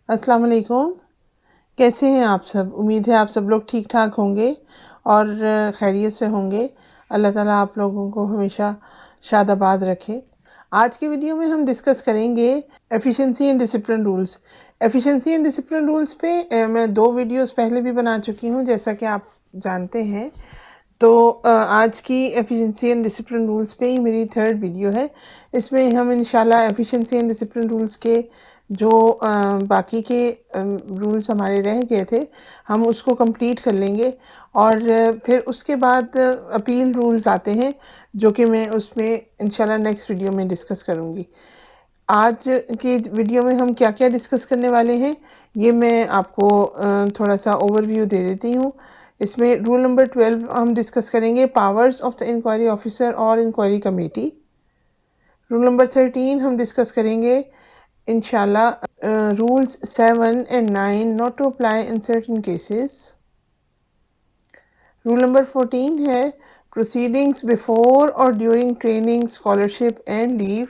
अस्सलाम वालेकुम। कैसे हैं आप सब? उम्मीद है आप सब लोग ठीक ठाक होंगे और खैरियत से होंगे। अल्लाह ताला आप लोगों को हमेशा शादाबाद रखे। आज की वीडियो में हम डिस्कस करेंगे efficiency and discipline rules. Efficiency and discipline rules पे मैं 2 वीडियोस पहले भी बना चुकी हूँ, जैसा कि आप जानते हैं। तो आज की एफिशिएंसी एंड डिसिप्लिन रूल्स पे ही मेरी 3rd वीडियो है। इसमें हम इंशाल्लाह एफिशिएंसी एंड डिसिप्लिन रूल्स के जो बाकी के रूल्स हमारे रह गए थे, हम उसको कंप्लीट कर लेंगे और फिर उसके बाद अपील रूल्स आते हैं, जो कि मैं उसमें इंशाल्लाह नेक्स्ट वीडियो में डिस्कस करूँगी। आज की वीडियो में हम क्या क्या डिस्कस करने वाले हैं, ये मैं आपको थोड़ा सा ओवरव्यू दे देती हूँ। इसमें रूल नंबर 12 हम डिस्कस करेंगे, powers of the inquiry officer और इंक्वायरी कमेटी। रूल नंबर 13 हम डिस्कस करेंगे इंशाल्लाह rules 7 and 9 not to apply in certain cases. Rule number 14 है प्रोसीडिंग्स बिफोर और during training, scholarship and leave.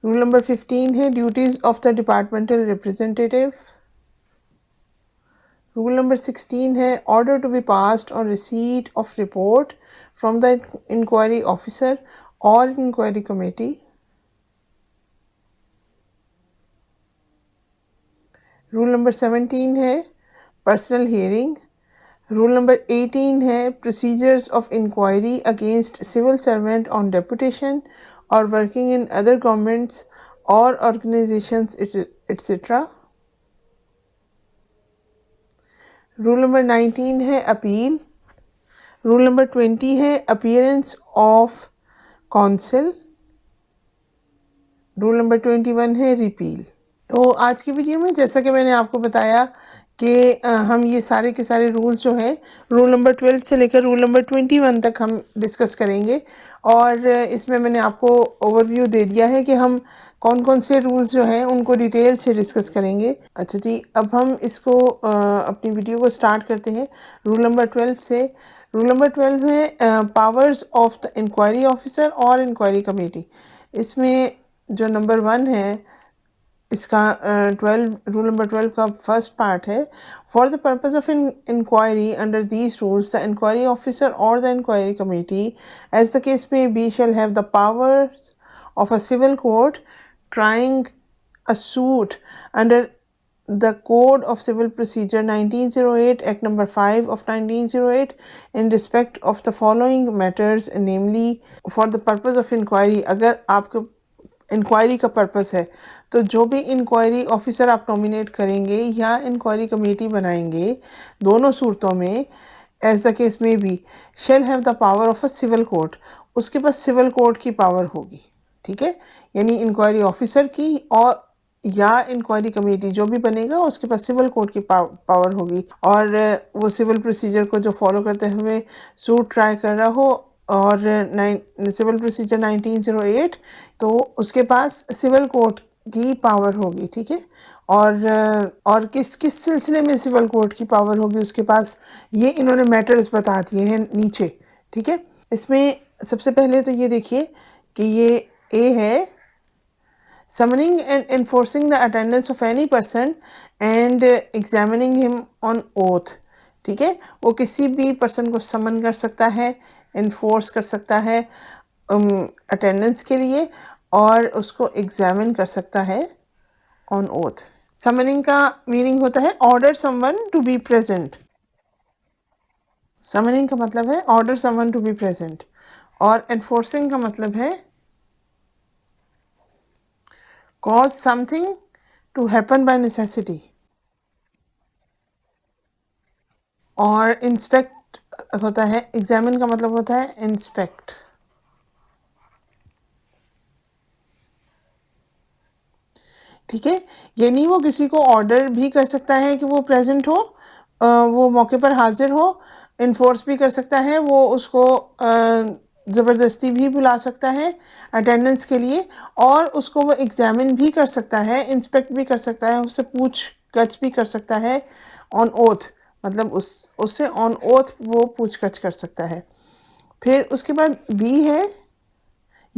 Rule number 15 है duties of the departmental representative. Rule number 16 है order to be passed on receipt of report from the inquiry officer और inquiry committee. Rule number 17 है personal hearing. Rule number 18 है procedures of inquiry against civil servant on deputation और working in other governments और organisations etcetera. Rule number 19 है appeal. Rule number 20 है appearance of counsel. Rule number 21 है repeal. तो आज की वीडियो में जैसा कि मैंने आपको बताया कि हम ये सारे के सारे रूल्स जो हैं रूल नंबर 12 से लेकर रूल नंबर 21 तक हम डिस्कस करेंगे और इसमें मैंने आपको ओवरव्यू दे दिया है कि हम कौन कौन से रूल्स जो हैं उनको डिटेल से डिस्कस करेंगे। अच्छा जी, अब हम इसको अपनी वीडियो को स्टार्ट करते हैं रूल नंबर 12 से। रूल नंबर 12 है powers of the inquiry officer और इंक्वायरी कमेटी। इसमें जो नंबर 1 है इसका 12 रूल नंबर 12 का फर्स्ट पार्ट है, for the purpose of inquiry under these rules the inquiry officer और the inquiry committee as the case में be shall have the powers of a civil court trying a suit under the Code of Civil Procedure 1908, Act number 5 of 1908 in respect of the following matters, namely for the purpose of inquiry। अगर आपको inquiry का purpose है तो जो भी inquiry officer आप nominate करेंगे या इंक्वायरी कमेटी बनाएंगे, दोनों सूरतों में एज द केस में भी shall have the power of a civil court, उसके पास सिविल कोर्ट की पावर होगी। ठीक है, यानी इंक्वायरी ऑफिसर की और या इंक्वायरी कमेटी जो भी बनेगा उसके पास सिविल कोर्ट की पावर होगी और वो सिविल प्रोसीजर को जो फॉलो करते हुए सूट ट्राई कर रहा हो और सिविल प्रोसीजर 1908 तो उसके पास सिविल कोर्ट की पावर होगी। ठीक है, और किस किस सिलसिले में सिविल कोर्ट की पावर होगी उसके पास, ये इन्होंने मैटर्स बता दिए हैं नीचे। ठीक है, इसमें सबसे पहले तो ये देखिए कि ये ए है summoning and enforcing the attendance of any person and examining him on oath। ठीक है, वो किसी भी पर्सन को समन कर सकता है, इन्फोर्स कर सकता है अटेंडेंस के लिए और उसको एग्जामिन कर सकता है ऑन ओथ। समनिंग का मीनिंग होता है order someone to be present. Summoning का मतलब है order someone to be present और एनफोर्सिंग का मतलब है cause something to happen by necessity। और इंस्पेक्ट होता है, एग्जामिन का मतलब होता है इंस्पेक्ट। ठीक है, यानी वो किसी को ऑर्डर भी कर सकता है कि वो प्रेजेंट हो, वो मौके पर हाजिर हो, इन्फोर्स भी कर सकता है, वो उसको ज़बरदस्ती भी बुला सकता है अटेंडेंस के लिए और उसको वो एग्जामिन भी कर सकता है, इंस्पेक्ट भी कर सकता है, उससे पूछ गछ भी कर सकता है ऑन ओथ, मतलब उससे ऑन ओथ वो पूछगछ कर सकता है। फिर उसके बाद बी है,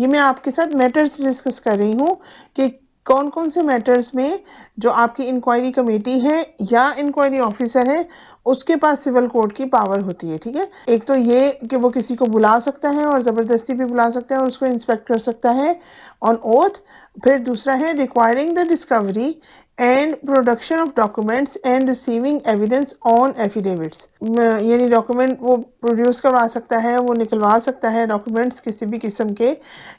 ये मैं आपके साथ मैटर्स डिस्कस कर रही हूँ कि कौन कौन से मैटर्स में जो आपकी इंक्वायरी कमेटी है या इंक्वायरी ऑफिसर है उसके पास सिविल कोर्ट की पावर होती है। ठीक है, एक तो ये कि वो किसी को बुला सकता है और ज़बरदस्ती भी बुला सकता है और उसको इंस्पेक्ट कर सकता है ऑन ओथ। फिर दूसरा है requiring the discovery and production of documents and receiving evidence on affidavits, यानी डॉक्यूमेंट वो प्रोड्यूस करवा सकता है, वो निकलवा सकता है डॉक्यूमेंट्स किसी भी किस्म के,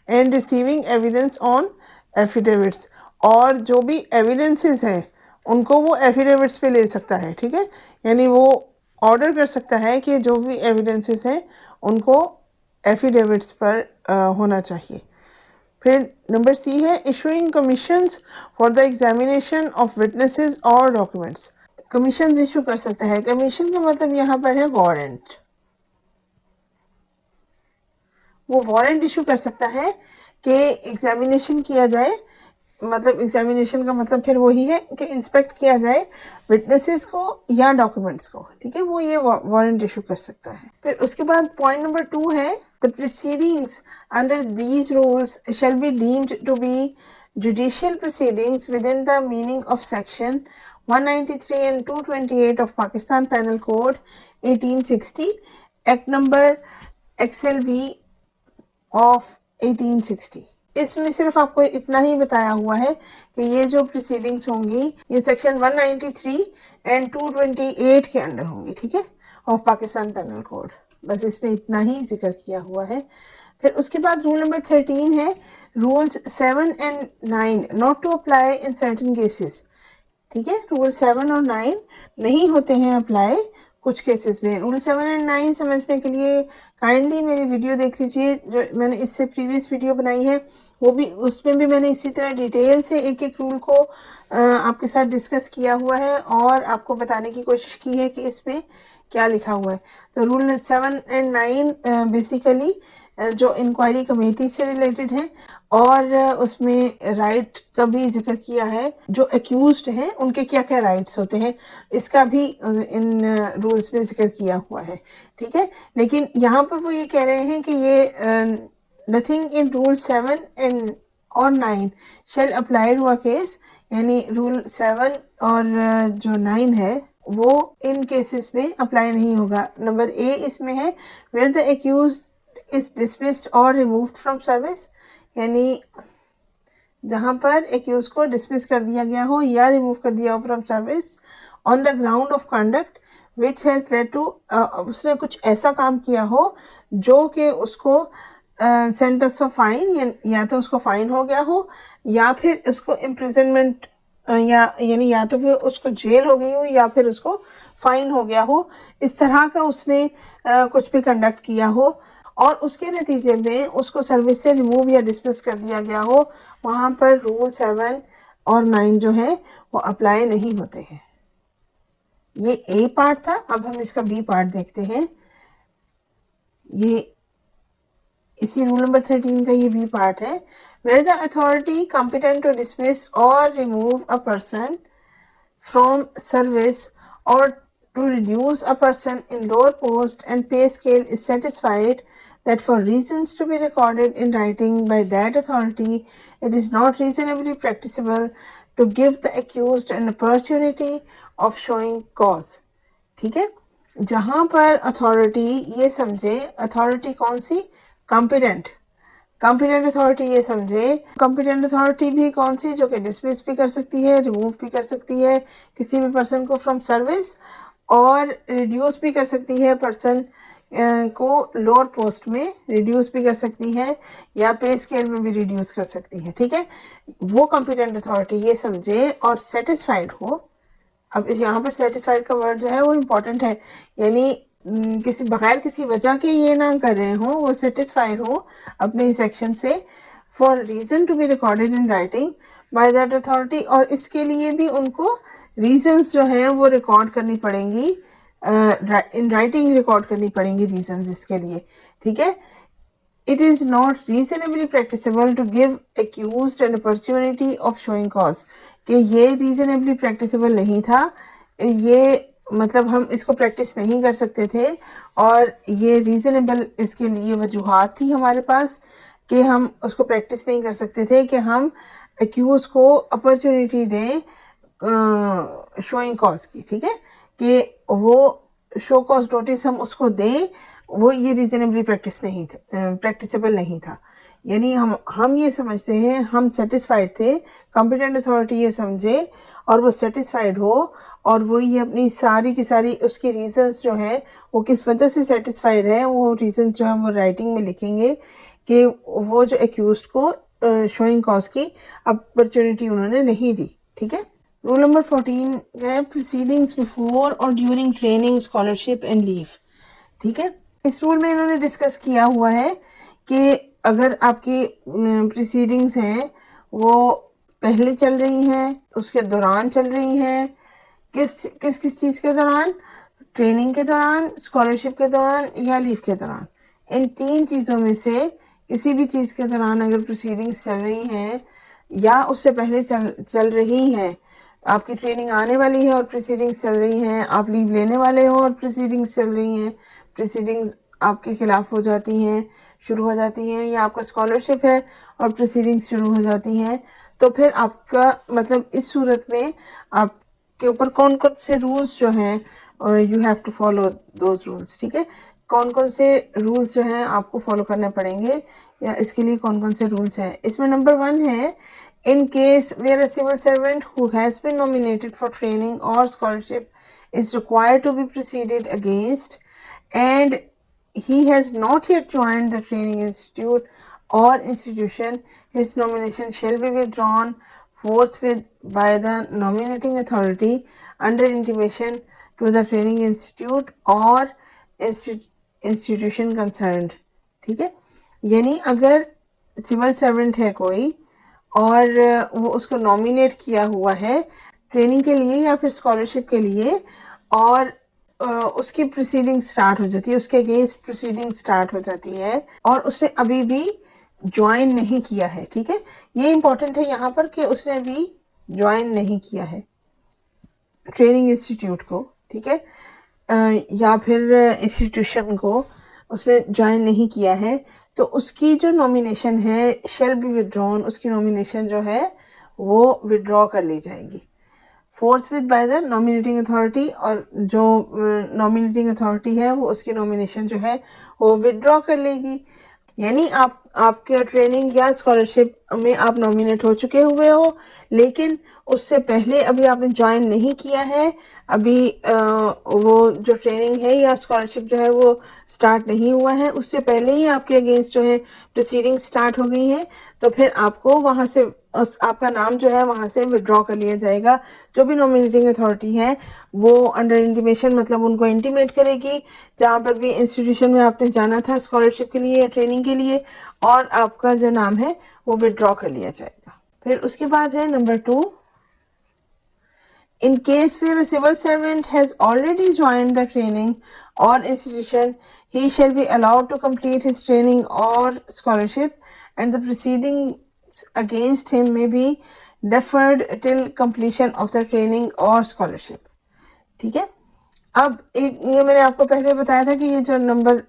and receiving evidence on affidavits, और जो भी एविडेंसेस हैं उनको वो एफिडेविट्स पे ले सकता है। ठीक है, यानी वो ऑर्डर कर सकता है कि जो भी एविडेंसेस हैं उनको एफिडेविट्स पर होना चाहिए। फिर नंबर सी है issuing commissions for the examination of witnesses और डॉक्यूमेंट्स। कमीशंस इशू कर सकता है। कमीशन का मतलब यहाँ पर है वारंट। वो वारंट इशू कर सकता है कि एग्जामिनेशन किया जाए, मतलब एग्जामिनेशन का मतलब फिर वही है कि इंस्पेक्ट किया जाए विटनेसेस को या डॉक्यूमेंट्स को। ठीक है, वो ये वारंट इशू कर सकता है। फिर उसके बाद पॉइंट नंबर 2 है the proceedings under these rules shall be deemed to be judicial proceedings within the meaning of section 193 and 228 ऑफ Pakistan penal code 1860, act number XLB of 1860। इसमें सिर्फ आपको इतना ही बताया हुआ है कि ये जो प्रोसीडिंग्स होंगी ये सेक्शन 193 एंड 228 के अंडर होंगी। ठीक है, ऑफ पाकिस्तान पेनल कोड, बस इसमें इतना ही जिक्र किया हुआ है। फिर उसके बाद रूल नंबर 13 है rules 7 and 9 not to apply in certain cases. ठीक है, रूल 7 और 9 नहीं होते हैं अप्लाई कुछ केसेस में। रूल 7 एंड 9 समझने के लिए काइंडली मेरी वीडियो देख लीजिए जो मैंने इससे प्रीवियस वीडियो बनाई है, वो भी उसमें भी मैंने इसी तरह डिटेल से एक एक रूल को आपके साथ डिस्कस किया हुआ है और आपको बताने की कोशिश की है कि इसमें क्या लिखा हुआ है। तो रूल 7 एंड 9 बेसिकली जो इंक्वायरी कमेटी से रिलेटेड है और उसमें राइट का भी जिक्र किया है, जो एक्यूज्ड हैं उनके क्या क्या राइट्स होते हैं इसका भी इन रूल्स में जिक्र किया हुआ है। ठीक है, लेकिन यहाँ पर वो ये कह रहे हैं कि ये नथिंग इन रूल 7 एंड और 9 shall apply to a case, यानी रूल 7 और जो 9 है वो इन केसेस में अप्लाई नहीं होगा। नंबर ए इसमें है where the accused is dismissed और रिमूव्ड फ्रॉम सर्विस, यानी जहां पर एक्यूज को डिसमिस कर दिया गया हो या रिमूव कर दिया हो from service on the ground of conduct which has led to, उसने कुछ ऐसा काम किया हो जो कि उसको सेंटेंस ऑफ फाइन, या तो उसको फाइन हो गया हो या फिर उसको इम्प्रिजनमेंट या तो फिर उसको जेल हो गई हो या फिर उसको फाइन हो गया हो। इस तरह का उसने कुछ भी कंडक्ट किया हो और उसके नतीजे में उसको सर्विस से रिमूव या डिसमिस कर दिया गया हो, वहाँ पर रूल 7 और 9 जो है वो अप्लाई नहीं होते हैं। ये ए पार्ट था। अब हम इसका बी पार्ट देखते हैं। ये इसी रूल नंबर 13 का ये बी पार्ट है। Where the authority competent to dismiss और remove a person from service और to reduce a person in lower post and pay scale is satisfied that for reasons to be recorded in writing by that authority, it is not reasonably practicable to give the accused an opportunity of showing cause. ठीक है, जहां पर authority ये समझे, authority कौन सी, competent authority ये समझे, competent authority भी कौन सी, जो कि डिसमिस भी कर सकती है, रिमूव भी कर सकती है किसी भी पर्सन को फ्रॉम सर्विस और रिड्यूस भी कर सकती है पर्सन को लोअर पोस्ट में रिड्यूस भी कर सकती है या पे स्केल में भी रिड्यूस कर सकती है। ठीक है, वो कॉम्पिटेंट अथॉरिटी ये समझे और सेटिस्फाइड हो। अब यहाँ पर सेटिस्फाइड का वर्ड जो है वो इम्पोर्टेंट है, यानी किसी बगैर किसी वजह के ये ना कर रहे हो, वो सेटिस्फाइड हो अपने सेक्शन से for reason to be recorded in writing by that authority, और इसके लिए भी उनको रीजंस जो हैं वो रिकॉर्ड करनी पड़ेंगी, इन राइटिंग रिकॉर्ड करनी पड़ेंगी रीजंस इसके लिए। ठीक है, it is not reasonably practicable to give accused an opportunity of showing cause, कि ये रीजनेबली प्रैक्टिसेबल नहीं था, ये मतलब हम इसको प्रैक्टिस नहीं कर सकते थे और ये रीजनेबल इसके लिए वजूहात थी हमारे पास कि हम उसको प्रैक्टिस नहीं कर सकते थे कि हम एक्यूज को अपॉर्चुनिटी दें शोइंग कॉज की, ठीक है, कि वो शो कॉज नोटिस हम उसको दें, वो ये रीजनेबली प्रैक्टिसेबल नहीं था। यानी हम ये समझते हैं, हम सेटिस्फाइड थे, कॉम्पिटेंट अथॉरिटी ये समझे और वो सेटिस्फाइड हो, और वो ये अपनी सारी की सारी उसकी रीजंस जो हैं वो किस वजह से सेटिस्फाइड है, वो रीजंस जो है वो राइटिंग में लिखेंगे कि वो जो एक्यूज को शोइंग कॉज की अपॉर्चुनिटी उन्होंने नहीं दी, ठीक है। रूल नंबर 14 है प्रोसीडिंग्स बिफोर और during training, scholarship and leave, ठीक है। इस रूल में इन्होंने डिस्कस किया हुआ है कि अगर आपकी प्रोसीडिंग्स हैं वो पहले चल रही हैं, उसके दौरान चल रही हैं, किस चीज़ के दौरान, ट्रेनिंग के दौरान, स्कॉलरशिप के दौरान या लीव के दौरान, इन 3 चीज़ों में से किसी भी चीज़ के दौरान अगर प्रोसीडिंग्स चल रही हैं या उससे पहले चल रही हैं, आपकी ट्रेनिंग आने वाली है और प्रोसीडिंग्स चल रही हैं, आप लीव लेने वाले हो और प्रोसीडिंग्स चल रही हैं, प्रोसीडिंग्स आपके खिलाफ हो जाती हैं, शुरू हो जाती हैं, या आपका स्कॉलरशिप है और प्रोसीडिंग्स शुरू हो जाती हैं, तो फिर आपका मतलब इस सूरत में आपके ऊपर कौन कौन से रूल्स जो हैं, you have to follow those rules, ठीक है। कौन कौन से रूल्स जो हैं आपको फॉलो करने पड़ेंगे, या इसके लिए कौन कौन से रूल्स हैं। इसमें नंबर 1 है, in case where a civil servant who has been nominated for training or scholarship is required to be proceeded against and he has not yet joined the training institute or institution, his nomination shall be withdrawn forthwith by the nominating authority under intimation to the training institute or institution concerned, ठीक है। यानी अगर civil servant है कोई और वो उसको nominate किया हुआ है ट्रेनिंग के लिए या फिर स्कॉलरशिप के लिए, और उसकी प्रोसीडिंग स्टार्ट हो जाती है, उसके अगेंस्ट प्रोसीडिंग स्टार्ट हो जाती है और उसने अभी भी ज्वाइन नहीं किया है, ठीक है। ये इम्पोर्टेंट है यहाँ पर कि उसने अभी ज्वाइन नहीं किया है ट्रेनिंग इंस्टीट्यूट को, ठीक है, या फिर इंस्टीट्यूशन को उसने ज्वाइन नहीं किया है, तो उसकी जो नॉमिनेशन है शेल बी विड्रॉन, उसकी नॉमिनेशन जो है वो विड्रॉ कर ली जाएगी फोर्थविथ बाय द नॉमिनेटिंग अथॉरिटी, और जो नॉमिनेटिंग अथॉरिटी है वो उसकी नॉमिनेशन जो है वो विड्रॉ कर लेगी। यानी आपके ट्रेनिंग या स्कॉलरशिप में आप नॉमिनेट हो चुके हुए हो, लेकिन उससे पहले अभी आपने ज्वाइन नहीं किया है, अभी वो जो ट्रेनिंग है या स्कॉलरशिप जो है वो स्टार्ट नहीं हुआ है, उससे पहले ही आपके अगेंस्ट जो है प्रोसीडिंग स्टार्ट हो गई है, तो फिर आपको वहाँ से आपका नाम जो है वहाँ से विड्रॉ कर लिया जाएगा। जो भी नॉमिनेटिंग अथॉरिटी है वो अंडर इंटीमेशन मतलब उनको इंटीमेट करेगी जहाँ पर भी इंस्टीट्यूशन में आपने जाना था स्कॉलरशिप के लिए या ट्रेनिंग के लिए, और आपका जो नाम है वो विड्रॉ कर लिया जाएगा। फिर उसके बाद है number 2, in case where a civil servant has already joined the training or institution, he shall be allowed to complete his training or scholarship and the proceedings against him may be deferred till completion of the training or scholarship, ठीक है। अब एक ये मैंने आपको पहले बताया था कि ये जो नंबर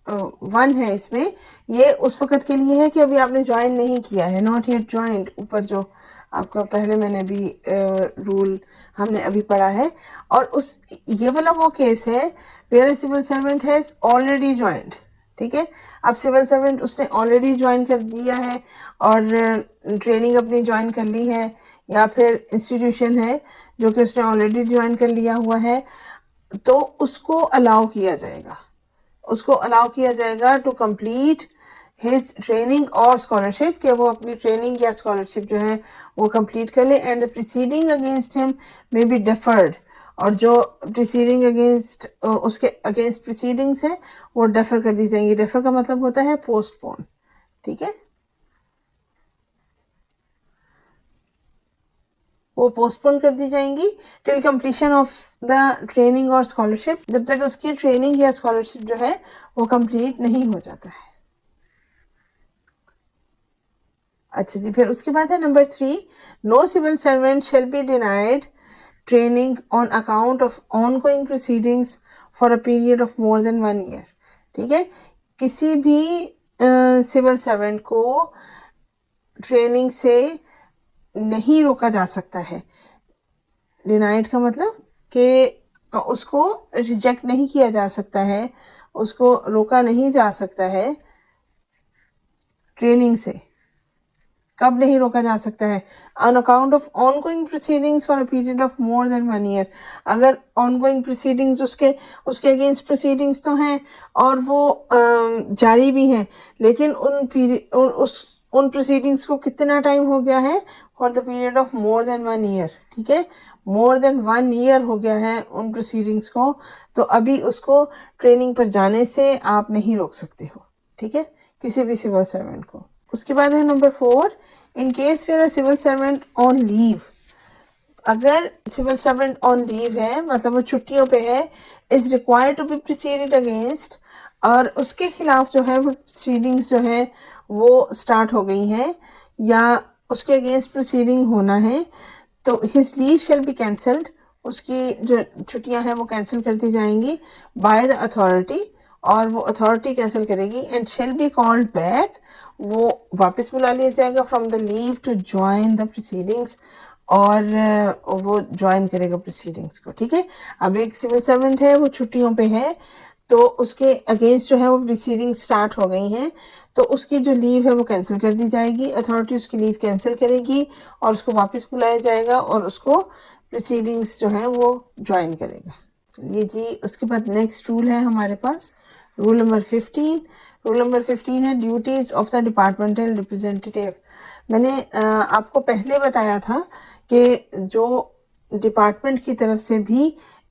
1 है इसमें ये उस वक्त के लिए है कि अभी आपने ज्वाइन नहीं किया है, नॉट येट ज्वाइंड, ऊपर जो आपका पहले मैंने अभी रूल हमने अभी पढ़ा है, और उस ये वाला वो केस है where civil servant has already joined, ठीक है। अब सिविल सर्वेंट उसने ऑलरेडी ज्वाइन कर दिया है और ट्रेनिंग अपनी ज्वाइन कर ली है, या फिर इंस्टीट्यूशन है जो कि उसने ऑलरेडी ज्वाइन कर लिया हुआ है, तो उसको अलाउ किया जाएगा टू कंप्लीट हिज ट्रेनिंग और स्कॉलरशिप, कि वो अपनी ट्रेनिंग या स्कॉलरशिप जो है वो कंप्लीट कर ले, and the proceeding against him may be deferred, और जो प्रोसीडिंग अगेंस्ट उसके अगेंस्ट प्रोसीडिंग्स है वो डेफर कर दी जाएंगी। डेफर का मतलब होता है पोस्टपोन, ठीक है, वो पोस्टपोन कर दी जाएंगी till completion of the training और स्कॉलरशिप, जब तक उसकी ट्रेनिंग या स्कॉलरशिप जो है वो कंप्लीट नहीं हो जाता है। अच्छा जी, फिर उसके बाद है number 3, no civil servant shall be denied training on account of ongoing proceedings for a period of more than 1 year, ठीक है। किसी भी सिविल सर्वेंट को ट्रेनिंग से नहीं रोका जा सकता है। डिनाइड का मतलब कि उसको रिजेक्ट नहीं किया जा सकता है, उसको रोका नहीं जा सकता है ट्रेनिंग से। कब नहीं रोका जा सकता है? On account of ongoing proceedings for a period of more than 1 year. अगर ऑनगोइंग प्रोसीडिंग्स उसके अगेंस्ट प्रोसीडिंग्स तो हैं और वो जारी भी हैं, लेकिन उन प्रोसीडिंग्स को कितना टाइम हो गया है? For the period of more than 1 year. ठीक है, मोर देन 1 ईयर हो गया है उन प्रोसीडिंग्स को, तो अभी उसको ट्रेनिंग पर जाने से आप नहीं रोक सकते हो। ठीक है, किसी भी सिविल सर्वेंट को। उसके बाद है number 4, in case where a civil servant on leave. अगर सिविल सर्वेंट ऑन लीव है, मतलब वो छुट्टियों पे है, is required to be proceeded against, और उसके खिलाफ जो है वो प्रोसीडिंग्स जो है वो स्टार्ट हो गई हैं या उसके अगेंस्ट प्रोसीडिंग होना है, तो his leave shall be cancelled. उसकी जो छुट्टियां हैं वो कैंसिल कर दी जाएंगी बाय द अथॉरिटी, और वो अथॉरिटी कैंसिल करेगी। And shall be called back, वो वापस बुला लिया जाएगा from the leave to join the proceedings, और वो ज्वाइन करेगा प्रोसीडिंग्स को। ठीक है, अब एक सिविल सर्वेंट है, वो छुट्टियों पे है, तो उसके अगेंस्ट जो है वो प्रोसीडिंग स्टार्ट हो गई हैं, तो उसकी जो लीव है वो कैंसिल कर दी जाएगी। अथॉरिटी उसकी लीव कैंसिल करेगी और उसको वापस बुलाया जाएगा और उसको प्रोसीडिंग्स जो है वो ज्वाइन करेगा। चलिए जी, उसके बाद नेक्स्ट रूल है हमारे पास, रूल नंबर 15। रूल नंबर 15 है duties of the departmental representative. मैंने आपको पहले बताया था कि जो डिपार्टमेंट की तरफ से भी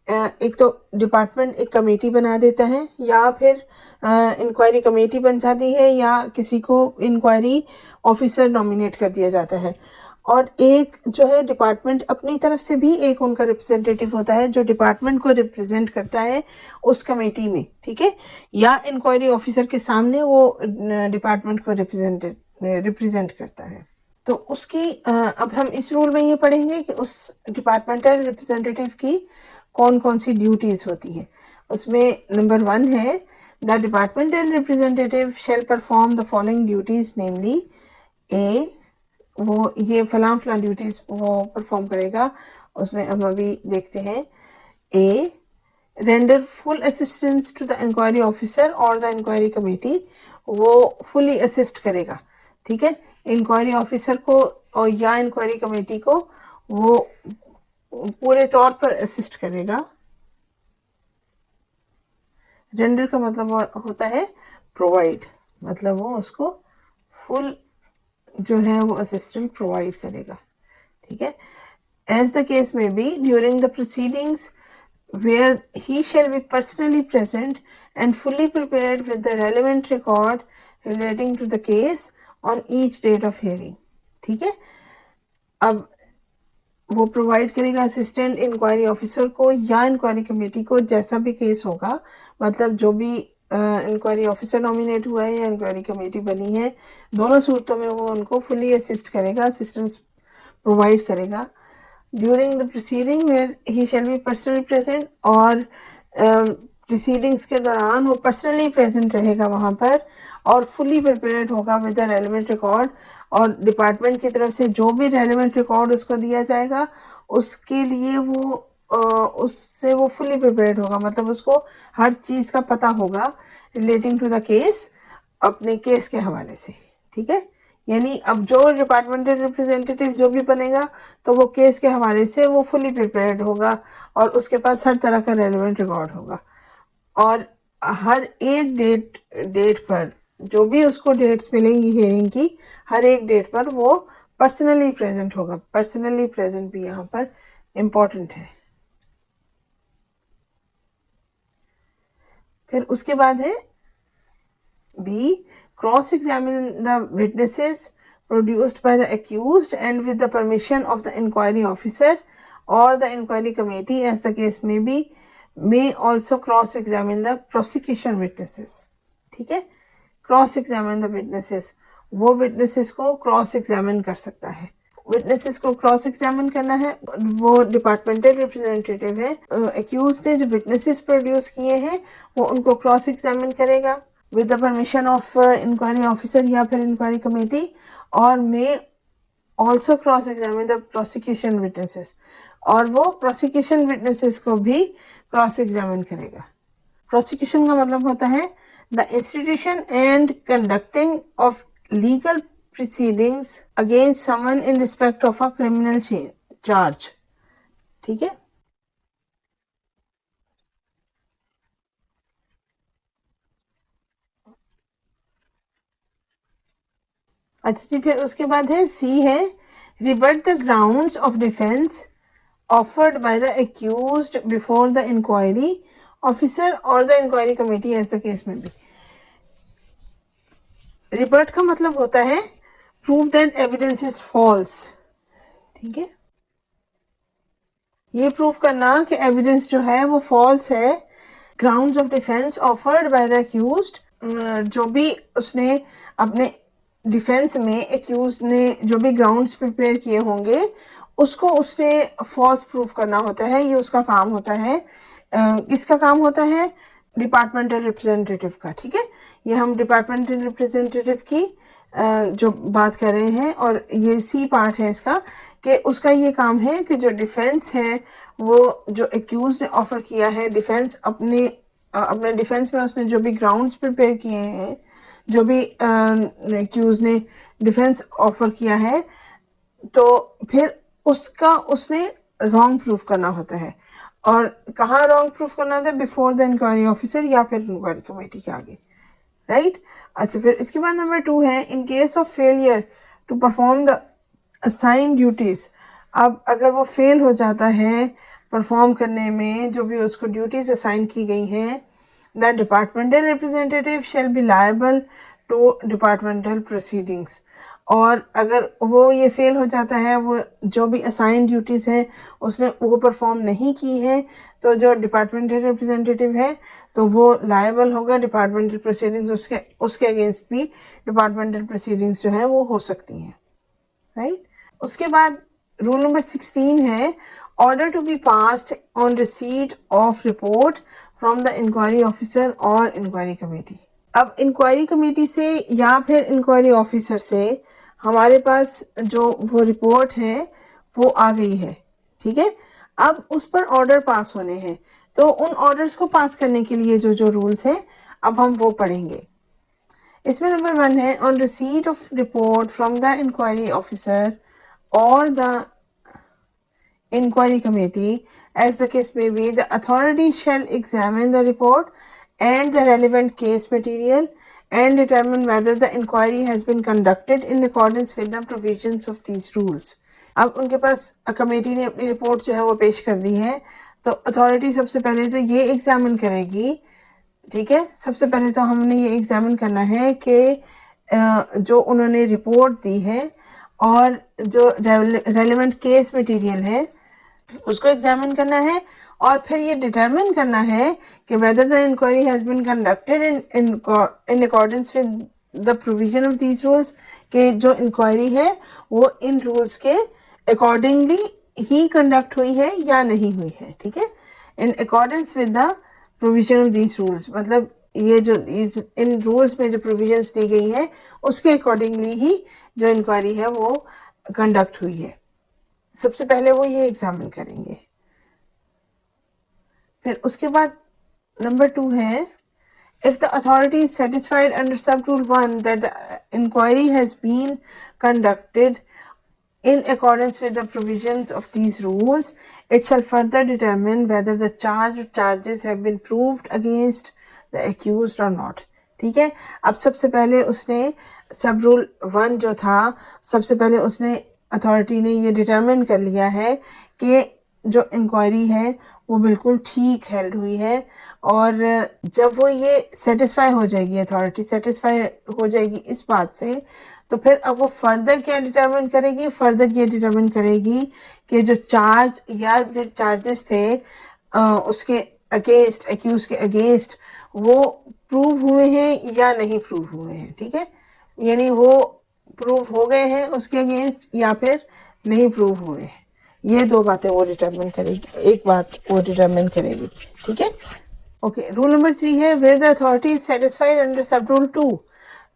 एक तो डिपार्टमेंट एक कमेटी बना देता है, या फिर इंक्वायरी कमेटी बन जाती है, या किसी को इंक्वायरी ऑफिसर नॉमिनेट कर दिया जाता है, और एक जो है डिपार्टमेंट अपनी तरफ से भी एक उनका रिप्रेजेंटेटिव होता है जो डिपार्टमेंट को रिप्रेजेंट करता है उस कमेटी में। ठीक है, या इंक्वायरी ऑफिसर के सामने वो डिपार्टमेंट को रिप्रेजेंट करता है। तो उसकी अब हम इस रूल में ये पढ़ेंगे कि उस डिपार्टमेंटल रिप्रेजेंटेटिव की कौन कौन सी ड्यूटीज होती है। उसमें नंबर 1 है, the departmental representative shall perform the following duties, namely a, वो ये फलां फलां ड्यूटीज वो परफॉर्म करेगा। उसमें हम अभी देखते हैं। A, render full assistance to the inquiry officer और द इंक्वायरी कमेटी, वो फुली असिस्ट करेगा। ठीक है, इंक्वायरी ऑफिसर को और या इंक्वायरी कमेटी को वो पूरे तौर पर असिस्ट करेगा। रेंडर का मतलब होता है प्रोवाइड, मतलब वो उसको फुल जो है वो असिस्टेंट प्रोवाइड करेगा। ठीक है, एज द केस में be during the proceedings where he shall be personally present and fully prepared with the relevant record relating to the case on each date of hearing. ठीक है, अब वो provide करेगा assistant inquiry officer को या inquiry committee को, जैसा भी केस होगा, मतलब जो भी इंक्वायरी ऑफिसर नॉमिनेट हुआ है या इंक्वायरी कमेटी बनी है, दोनों सूरतों में वो उनको फुली असिस्ट करेगा, असिस्टेंस प्रोवाइड करेगा। During the proceeding where he shall be personally present, और प्रोसीडिंग्स के दौरान वो पर्सनली प्रेजेंट रहेगा वहाँ पर, और फुली प्रिपेयर्ड होगा विद द रेलेवेंट रिकॉर्ड, और डिपार्टमेंट की तरफ से जो भी रेलेवेंट रिकॉर्ड उसको दिया जाएगा उसके लिए वो उससे वो फुली प्रिपेयर्ड होगा, मतलब उसको हर चीज़ का पता होगा रिलेटिंग टू द केस, अपने केस के हवाले से। ठीक है, यानी अब जो डिपार्टमेंटल रिप्रेजेंटेटिव जो भी बनेगा तो वो केस के हवाले से वो फुली प्रिपेयर्ड होगा और उसके पास हर तरह का रेलेवेंट रिकॉर्ड होगा, और हर एक डेट पर जो भी उसको डेट्स मिलेंगी हियरिंग की, हर एक डेट पर वो पर्सनली प्रेजेंट होगा। पर्सनली प्रेजेंट भी यहाँ पर इम्पोर्टेंट है। फिर उसके बाद है B, cross examine the witnesses produced by the accused and with the permission of the inquiry officer or the inquiry committee as the case may be, may also cross examine the prosecution witnesses. ठीक है, cross examine the witnesses, वो witnesses को cross examine कर सकता है। Witnesses को cross examine करना है, वो डिपार्टमेंटल रिप्रेजेंटेटिव है। एक्यूज ने जो विटनेसेस प्रोड्यूस किए हैं वो उनको क्रॉस एग्जामिन करेगा, with the permission of inquiry officer या फिर inquiry committee, और may also cross examine the prosecution witnesses, और वो prosecution witnesses को भी cross examine करेगा। prosecution का मतलब होता है the institution and conducting of legal proceedings against someone in respect of a criminal charge। ठीक है। अच्छा जी, फिर उसके बाद है सी है rebut the grounds of defense offered by the accused before the inquiry officer or the inquiry committee as the case may be। rebut का मतलब होता है prove that evidence is false। ठीक है, ये प्रूव करना कि एविडेंस जो है वो फॉल्स है। Grounds of defence offered by the accused, जो भी उसने अपने डिफेंस में एक्यूज ने जो भी ग्राउंड्स प्रिपेयर किए होंगे उसको उसने फॉल्स प्रूफ करना होता है। ये उसका काम होता है। किसका काम होता है? डिपार्टमेंटल रिप्रेजेंटेटिव का। ठीक है, ये हम डिपार्टमेंटल रिप्रेजेंटेटिव की जो बात कर रहे हैं, और ये सी पार्ट है इसका कि उसका ये काम है कि जो डिफेंस है वो जो एक्यूज ने ऑफर किया है, डिफेंस अपने डिफेंस में उसने जो भी ग्राउंड्स प्रिपेयर किए हैं, जो भी एक्यूज ने डिफेंस ऑफर किया है, तो फिर उसका उसने रॉन्ग प्रूफ करना होता है। और कहाँ रॉन्ग प्रूफ करना होता है? बिफोर द इंक्वायरी ऑफिसर या फिर इंक्वायरी कमेटी के आगे। राइट। अच्छा, फिर इसके बाद नंबर 2 है in case of failure to perform the assign duties. अब अगर वो फेल हो जाता है परफॉर्म करने में जो भी उसको ड्यूटीज असाइन की गई हैं, the departmental representative shall be liable to departmental proceedings. और अगर वो ये फेल हो जाता है, वो जो भी असाइन ड्यूटीज़ हैं उसने वो परफॉर्म नहीं की है, तो जो डिपार्टमेंटल रिप्रेजेंटेटिव है तो वो लायबल होगा डिपार्टमेंटल प्रोसीडिंग्स, उसके अगेंस्ट भी डिपार्टमेंटल प्रोसीडिंग्स जो है वो हो सकती हैं। राइट। उसके बाद रूल नंबर 16 है order to be passed on receipt of report from the inquiry officer और इंक्वायरी कमेटी। अब इंक्वायरी कमेटी से या फिर इंक्वायरी ऑफिसर से हमारे पास जो वो रिपोर्ट है वो आ गई है। ठीक है, अब उस पर ऑर्डर पास होने हैं, तो उन ऑर्डर्स को पास करने के लिए जो जो रूल्स हैं अब हम वो पढ़ेंगे। इसमें नंबर 1 है on receipt of report from the inquiry officer और the inquiry committee, as the case may be, the authority shall examine the report and the relevant case material and determine whether the inquiry has been conducted in accordance with the provisions of these rules। अब उनके पास committee ने अपनी report जो है वो पेश कर दी है, तो अथॉरिटी सबसे पहले तो ये एग्जामिन करेगी। ठीक है, सबसे पहले तो हमने ये एग्जामिन करना है कि जो उन्होंने रिपोर्ट दी है और जो रेलेवेंट केस मटेरियल है उसको एग्जामिन करना है, और फिर ये डिटरमिन करना है कि whether the inquiry has been conducted in accordance with the provision of these rules, कि जो इंक्वायरी है वो इन रूल्स के अकॉर्डिंगली ही कंडक्ट हुई है या नहीं हुई है। ठीक है, in accordance with the provision of these rules, मतलब ये जो इन रूल्स में जो प्रोविजंस दी गई हैं उसके अकॉर्डिंगली ही जो इंक्वायरी है वो कंडक्ट हुई है। सबसे पहले वो ये एग्जामिन करेंगे। फिर उसके बाद नंबर 2 है if the authority is satisfied under sub rule 1 that the inquiry has been conducted in accordance with the provisions of these rules, it shall further determine whether the charge or charges have been proved against the accused or not। ठीक है, अब सबसे पहले उसने सब rule 1 जो था, सबसे पहले उसने अथॉरिटी ने ये डिटरमिन कर लिया है कि जो इंक्वायरी है वो बिल्कुल ठीक हेल्ड हुई है, और जब वो ये सेटिस्फाई हो जाएगी, अथॉरिटी सेटिस्फाई हो जाएगी इस बात से, तो फिर अब वो फर्दर क्या डिटरमिन करेगी? फर्दर ये डिटरमिन करेगी कि जो चार्ज या फिर चार्जेस थे उसके अगेंस्ट, एक्यूज के अगेंस्ट, वो प्रूव हुए हैं या नहीं प्रूव हुए हैं। ठीक है, यानी वो प्रूव हो गए हैं उसके अगेंस्ट या फिर नहीं प्रूव हुए हैं। ये दो बातें वो डिटरमिन करेगी, एक बात वो डिटरमिन करेगी। ठीक है, ओके, रूल नंबर 3 है where the authority is satisfied under sub rule 2।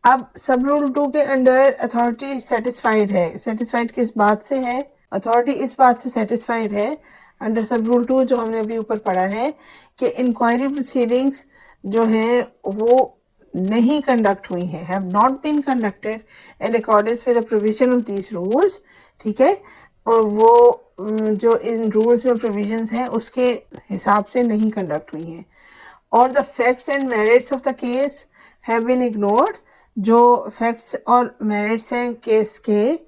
अब सब रूल 2 के अंडर अथॉरिटी सेटिस्फाइड है। सेटिस्फाइड किस बात से है? अथॉरिटी इस बात से सेटिस्फाइड है अंडर सब रूल 2 जो हमने अभी ऊपर पढ़ा है कि इंक्वायरी प्रोसीडिंग्स जो हैं वो नहीं कंडक्ट हुई हैं, have not been conducted in accordance with the provision of these rules. ठीक है, और वो जो इन रूल्स में प्रोविजंस हैं उसके हिसाब से नहीं कंडक्ट हुई हैं। और the facts and merits of the case have been ignored, जो फैक्ट्स और मेरिट्स हैं केस के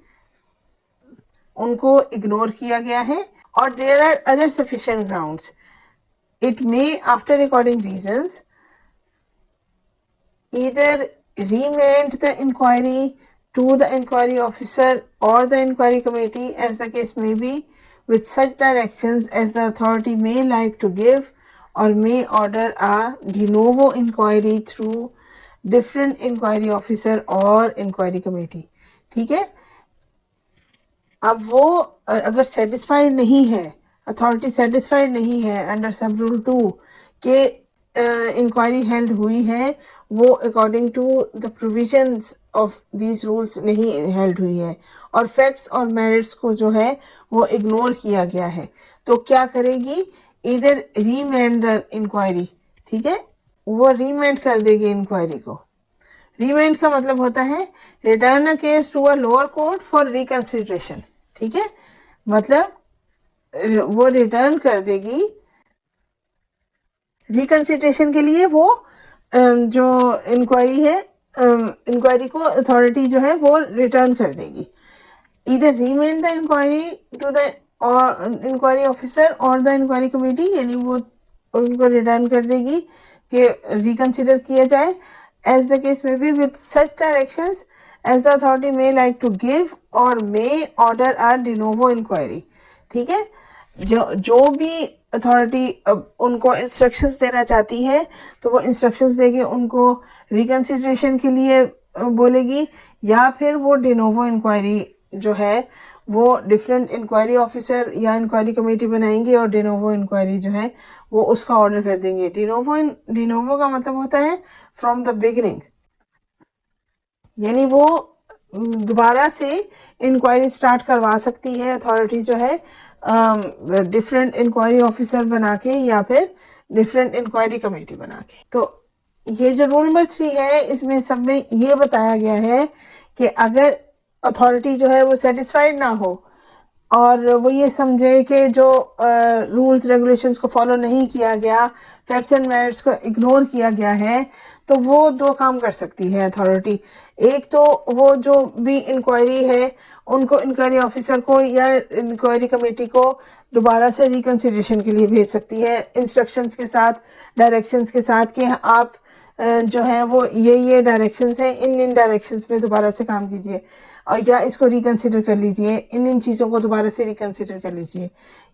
उनको इग्नोर किया गया है। और there are other sufficient grounds it may after recording reasons either remand the inquiry to the inquiry officer or the inquiry committee as the case may be, with such directions as the authority may like to give, or may order a de novo inquiry through different inquiry officer or inquiry committee। ठीक है, अब वो अगर satisfied नहीं है, authority satisfied नहीं है under sub rule 2 के इंक्वायरी हेल्ड हुई है, वो according to the provisions of these rules नहीं हेल्ड हुई है, और फैक्ट्स और मेरिट्स को जो है वो इग्नोर किया गया है, तो क्या करेगी? इधर रीमेंड द इंक्वायरी। ठीक है, वो रीमेंड कर देगी इंक्वायरी को। रीमेंड का मतलब होता है return a case to a lower court for reconsideration. ठीक है, मतलब वो रिटर्न कर देगी रिकंसिडरेशन के लिए, वो जो इंक्वायरी है, इंक्वायरी को अथॉरिटी जो है वो रिटर्न कर देगी। इधर remand the inquiry to the inquiry officer और द इंक्वायरी कमेटी, यानी वो उनको रिटर्न कर देगी कि रिकंसिडर किया जाए, as the case may be, with such directions as the authority may like to give or may order a de novo inquiry। ठीक है, जो भी अथॉरिटी उनको इंस्ट्रक्शंस देना चाहती है तो वो इंस्ट्रक्शंस देके उनको रिकंसिडरेशन के लिए बोलेगी, या फिर वो de novo इंक्वायरी जो है वो डिफरेंट इंक्वायरी ऑफिसर या इंक्वायरी कमेटी बनाएंगे और डिनोवो इंक्वायरी जो है वो उसका ऑर्डर कर देंगे। डिनोवो का मतलब होता है फ्रॉम द बिगिनिंग, यानी वो दोबारा से इंक्वायरी स्टार्ट करवा सकती है अथॉरिटी जो है डिफरेंट इंक्वायरी ऑफिसर बना के या फिर डिफरेंट इंक्वायरी कमेटी बना के। तो ये जो रूल नंबर 3 है इसमें सब में ये बताया गया है कि अगर अथॉरिटी जो है वो सेटिस्फाइड ना हो और वो ये समझे कि जो रूल्स रेगुलेशंस को फॉलो नहीं किया गया, फैक्ट्स एंड मेरिट्स को इग्नोर किया गया है, तो वो दो काम कर सकती है अथॉरिटी। एक तो वो जो भी इंक्वायरी है उनको इंक्वायरी ऑफिसर को या इंक्वायरी कमेटी को दोबारा से रिकंसिडरेशन के लिए भेज सकती है इंस्ट्रक्शंस के साथ, डायरेक्शंस के साथ कि आप जो है वो ये डायरेक्शंस हैं, इन डायरेक्शंस में दोबारा से काम कीजिए, और या इसको रिकंसिडर कर लीजिए, इन चीज़ों को दोबारा से रिकंसिडर कर लीजिए,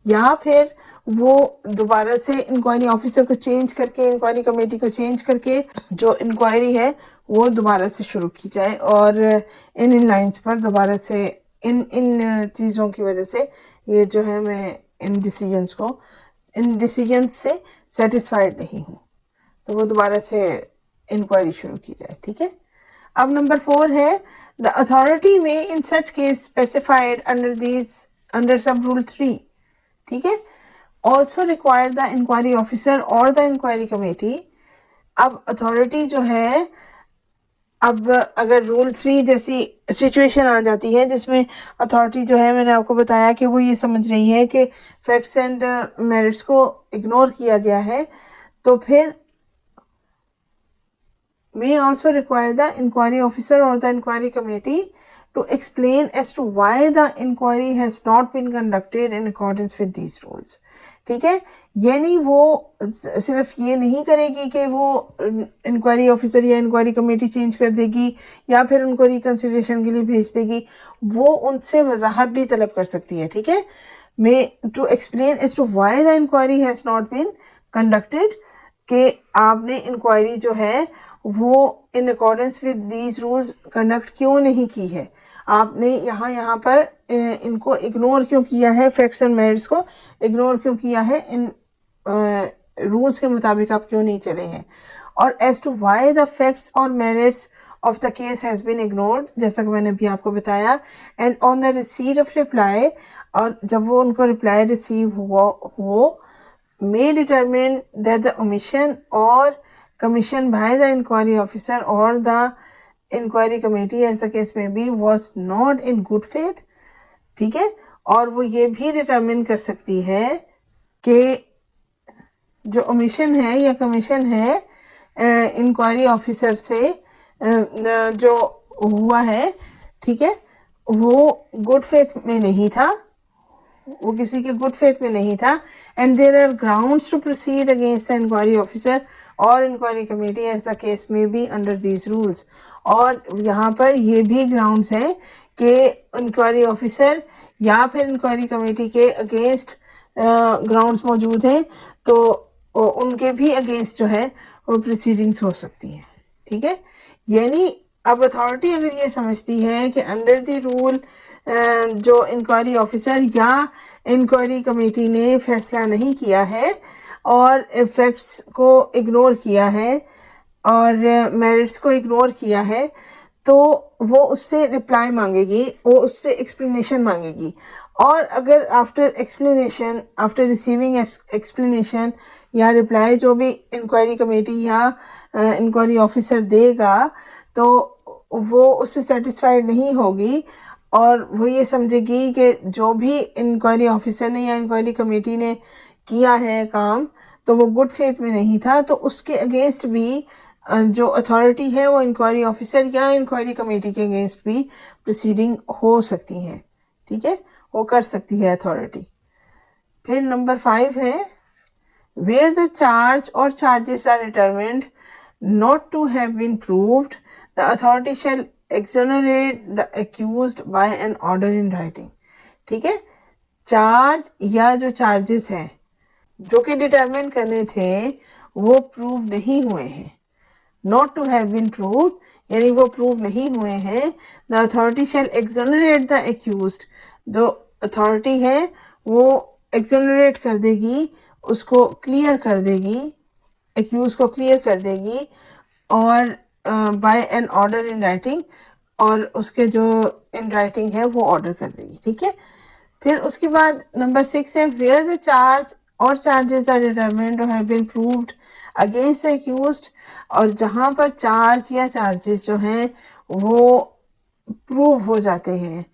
या फिर वो दोबारा से इंक्वायरी ऑफिसर को चेंज करके, इंक्वायरी कमेटी को चेंज करके जो इंक्वायरी है वो दोबारा से शुरू की जाए, और इन लाइंस पर दोबारा से इन चीज़ों की वजह से ये जो है मैं इन डिसीजंस से सेटिस्फाइड नहीं हूँ, तो वो दोबारा से इंक्वायरी शुरू की जाए। ठीक है, अब नंबर 4 है the authority may in such case specified under sub rule 3। ठीक है, also require the inquiry officer और द इंक्वायरी कमेटी। अब अथॉरिटी जो है, अब अगर रूल 3 जैसी सिचुएशन आ जाती है जिसमें अथॉरिटी जो है, मैंने आपको बताया कि वो ये समझ रही है कि फैक्ट्स एंड मेरिट्स को इग्नोर किया गया है, तो फिर may also require the inquiry officer or the inquiry committee to explain as to why the inquiry has not been conducted in accordance with these rules। ठीक है, यानी वो सिर्फ ये नहीं करेगी कि वो इंक्वायरी ऑफिसर या इंक्वायरी कमेटी चेंज कर देगी या फिर उनको रिकंसिडरेशन के लिए भेज देगी, वो उनसे वजाहत भी तलब कर सकती है। ठीक है, may to explain as to why the inquiry has not been conducted, कि आपने इंक्वायरी जो है वो इन accordance with these rules conduct क्यों नहीं की है, आपने यहाँ पर इनको इग्नोर क्यों किया है, फैक्ट्स एंड मेरिट्स को इग्नोर क्यों किया है इन रूल्स के मुताबिक आप क्यों नहीं चले हैं, और as to why the facts और merits of the case has been ignored, जैसा कि मैंने अभी आपको बताया, and on the receipt of reply, और जब वो उनको रिप्लाई रिसीव हुआ हो, may determine that the omission or commission by the inquiry officer or the inquiry committee as the case may be was not in good faith, ठीक है। और वो ये भी डिटरमिन कर सकती है कि जो ओमिशन है या कमीशन है इंक्वायरी ऑफिसर से जो हुआ है, ठीक है, वो गुड फेथ में नहीं था, वो किसी के गुड फेथ में नहीं था, and there are grounds to proceed against the inquiry officer और inquiry committee as the case में बी अंडर दीज रूल्स। और यहाँ पर ये भी ग्राउंड्स हैं कि इंक्वायरी ऑफिसर या फिर इंक्वायरी कमेटी के अगेंस्ट ग्राउंड्स मौजूद हैं, तो उनके भी अगेंस्ट जो है वो प्रोसीडिंग्स हो सकती हैं, ठीक है। यानी अब अथॉरिटी अगर ये समझती है कि अंडर द रूल जो इंक्वायरी ऑफिसर या इंक्वायरी कमेटी ने फैसला नहीं किया है और फैक्ट्स को इग्नोर किया है और मेरिट्स को इग्नोर किया है, तो वो उससे रिप्लाई मांगेगी, वो उससे एक्सप्लेनेशन मांगेगी। और अगर after explanation, after receiving explanation या रिप्लाई जो भी इंक्वायरी कमेटी या इंक्वायरी ऑफिसर देगा, तो वो उससे सेटिस्फाइड नहीं होगी और वो ये समझेगी कि जो भी इंक्वायरी ऑफिसर ने या इंक्वायरी कमेटी ने किया है काम, तो वो गुड फेथ में नहीं था, तो उसके अगेंस्ट भी जो अथॉरिटी है वो इंक्वायरी ऑफिसर या इंक्वायरी कमेटी के अगेंस्ट भी प्रोसीडिंग हो सकती है, ठीक है, वो कर सकती है अथॉरिटी। फिर नंबर 5 है वेयर द चार्ज और charges are determined not to have been proved the authority shall exonerate the accused by an order in writing, ठीक है। चार्ज या जो चार्जेस हैं जो कि डिटरमिन करने थे वो प्रूव नहीं हुए हैं, not to have been proved यानी वो प्रूव नहीं हुए हैं, the authority shall exonerate the accused, जो अथॉरिटी है वो exonerate कर देगी, उसको क्लियर कर देगी, accused को क्लियर कर देगी, और by an order in writing, और उसके जो इन राइटिंग है वो ऑर्डर कर देगी, ठीक है। फिर उसके बाद नंबर 6 है वेयर द चार्ज और charges are determined have been proved against the accused, और जहाँ पर चार्ज या चार्जेस जो हैं वो प्रूव हो जाते हैं,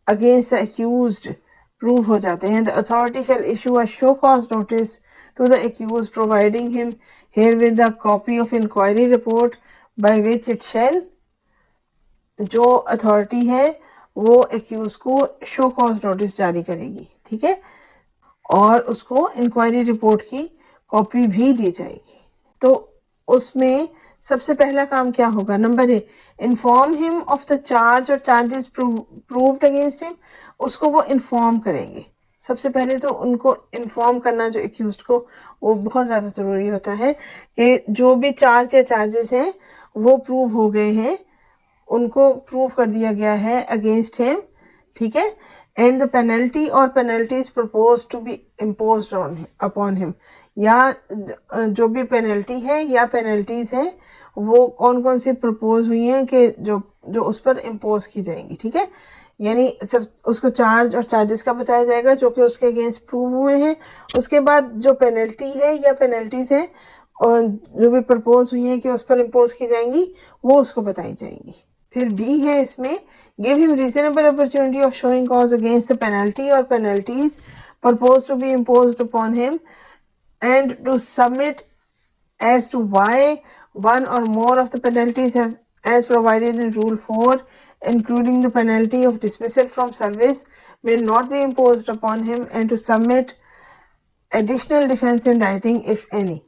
अगेंस्ट द अक्यूज्ड प्रूव हो जाते हैं, the authority shall issue a show cause notice to the accused providing him here with the copy of inquiry report by which it shall, जो अथॉरिटी है वो एक्यूज को शो कॉज नोटिस जारी करेगी, ठीक है, और उसको इंक्वायरी रिपोर्ट की कॉपी भी दी जाएगी। तो उसमें सबसे पहला काम क्या होगा, number A inform him of the charge और चार्जेस प्रूव्ड अगेंस्ट हिम, उसको वो इन्फॉर्म करेंगे। सबसे पहले तो उनको इन्फॉर्म करना जो एक्यूज को वो बहुत ज़्यादा ज़रूरी होता है कि जो भी चार्ज या चार्जेस हैं वो प्रूव हो गए हैं, उनको प्रूव कर दिया गया है अगेंस्ट हिम, ठीक है, एंड द पेनल्टी और penalties propose to be imposed on upon him, या जो भी पेनल्टी है या पेनल्टीज हैं वो कौन कौन सी प्रपोज हुई हैं कि जो उस पर इम्पोज की जाएंगी, ठीक है। यानी सब उसको चार्ज और चार्जेस का बताया जाएगा जो कि उसके अगेंस्ट प्रूव हुए हैं, उसके बाद जो पेनल्टी है या पेनल्टीज हैं और जो भी प्रपोज हुई हैं कि उस पर इम्पोज की जाएंगी वो उसको बताई जाएंगी। फिर बी है इसमें give him reasonable opportunity of showing cause against the penalty और penalties propose to be imposed upon him and to submit as to why one or more of the penalties as provided in Rule 4, including the penalty of dismissal from service, may not be imposed upon him, and to submit additional defense in writing, if any,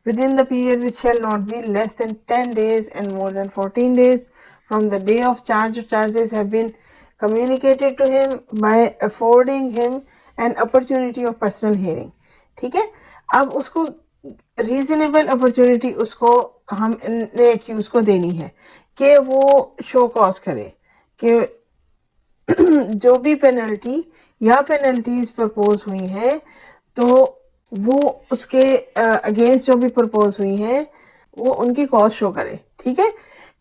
within the period which shall not be less than 10 days and more than 14 days from the day of charge or charges have been communicated to him by affording him an opportunity of personal hearing, ठीक है। अब उसको reasonable opportunity उसको हमने accused को देनी है कि वो शो कॉज करे कि जो भी पेनल्टी या पेनल्टीज प्रपोज हुई हैं तो वो उसके अगेंस्ट जो भी प्रपोज हुई हैं वो उनकी कॉज शो करे, ठीक है।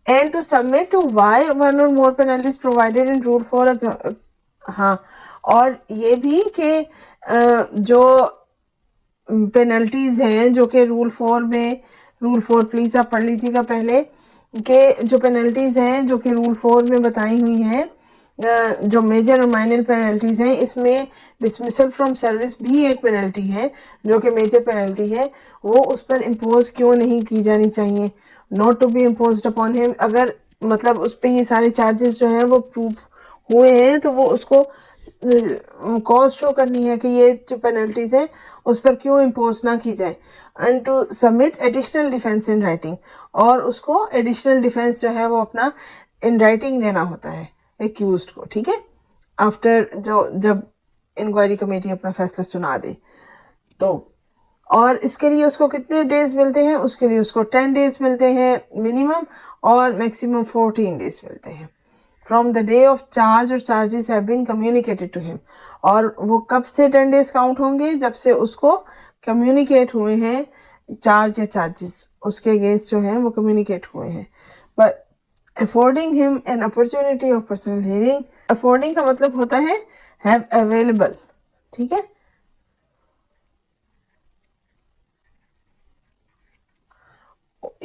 And to submit to why one और more penalties provided in rule four, हाँ, और ये भी कि जो पेनल्टीज हैं जो कि रूल 4 में, रूल 4 प्लीज आप पढ़ लीजिएगा पहले, कि जो पेनल्टीज हैं जो कि रूल 4 में बताई हुई हैं, जो मेजर और माइनर पेनल्टीज हैं, इसमें डिसमिसल फ्रॉम सर्विस भी एक पेनल्टी है जो कि मेजर पेनल्टी है, वो उस पर इम्पोज क्यों नहीं की जानी चाहिए, not to be imposed upon him. अगर मतलब उस पर ये सारे चार्जेस जो हैं वो प्रूफ हुए हैं तो वो उसको कॉज शो करनी है कि ये जो पेनल्टीज हैं उस पर क्यों इम्पोज ना की जाए। And to submit additional defence in writing, और उसको एडिशनल डिफेंस जो है वो अपना इन राइटिंग देना होता है एक्यूज्ड को, ठीक है, आफ्टर जब इंक्वायरी कमेटी अपना फैसला सुना दे तो। और इसके लिए उसको कितने डेज मिलते हैं, उसके लिए उसको 10 डेज मिलते हैं मिनिमम, और मैक्सिमम 14 डेज मिलते हैं from the day of charge और charges have been communicated to him. और वो कब से 10 डेज काउंट होंगे, जब से उसको कम्युनिकेट हुए हैं चार्ज या चार्जेस उसके अगेंस्ट जो हैं वो कम्युनिकेट हुए हैं। But affording him an opportunity of personal hearing, affording का मतलब होता है हैव अवेलेबल, ठीक है।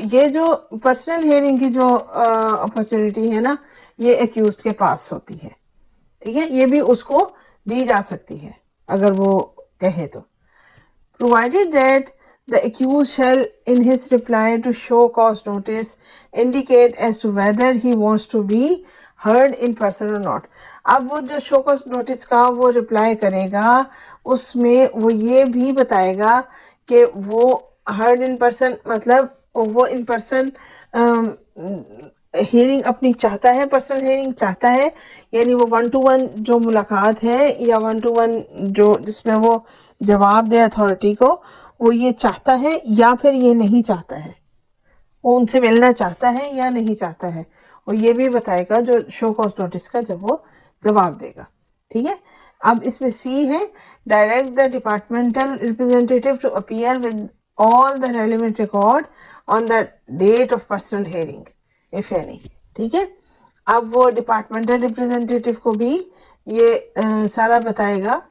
ये जो पर्सनल हियरिंग की जो अपॉर्चुनिटी है ना, ये एक्यूज्ड के पास होती है, ठीक है, ये भी उसको दी जा सकती है अगर वो कहे तो। Provided that the accused shall in his reply to show cause notice indicate as to whether he wants to be heard in person or not। अब वो जो शो कॉज नोटिस का वो रिप्लाई करेगा उसमें वो ये भी बताएगा कि वो हर्ड इन पर्सन, मतलब वो इन पर्सन हियरिंग अपनी चाहता है, पर्सनल हियरिंग चाहता है, यानी वो 1-to-1 जो मुलाकात है या 1-to-1 जो जिसमें वो जवाब दे अथॉरिटी को, वो ये चाहता है या फिर ये नहीं चाहता है, वो उनसे मिलना चाहता है या नहीं चाहता है, वो ये भी बताएगा जो शो कॉज नोटिस का जब वो जवाब देगा, ठीक है। अब इसमें सी है, direct the departmental representative to appear with all the relevant record on the date of personal hearing if any, ठीक है। अब वो डिपार्टमेंटल रिप्रेजेंटेटिव को भी ये सारा बताएगा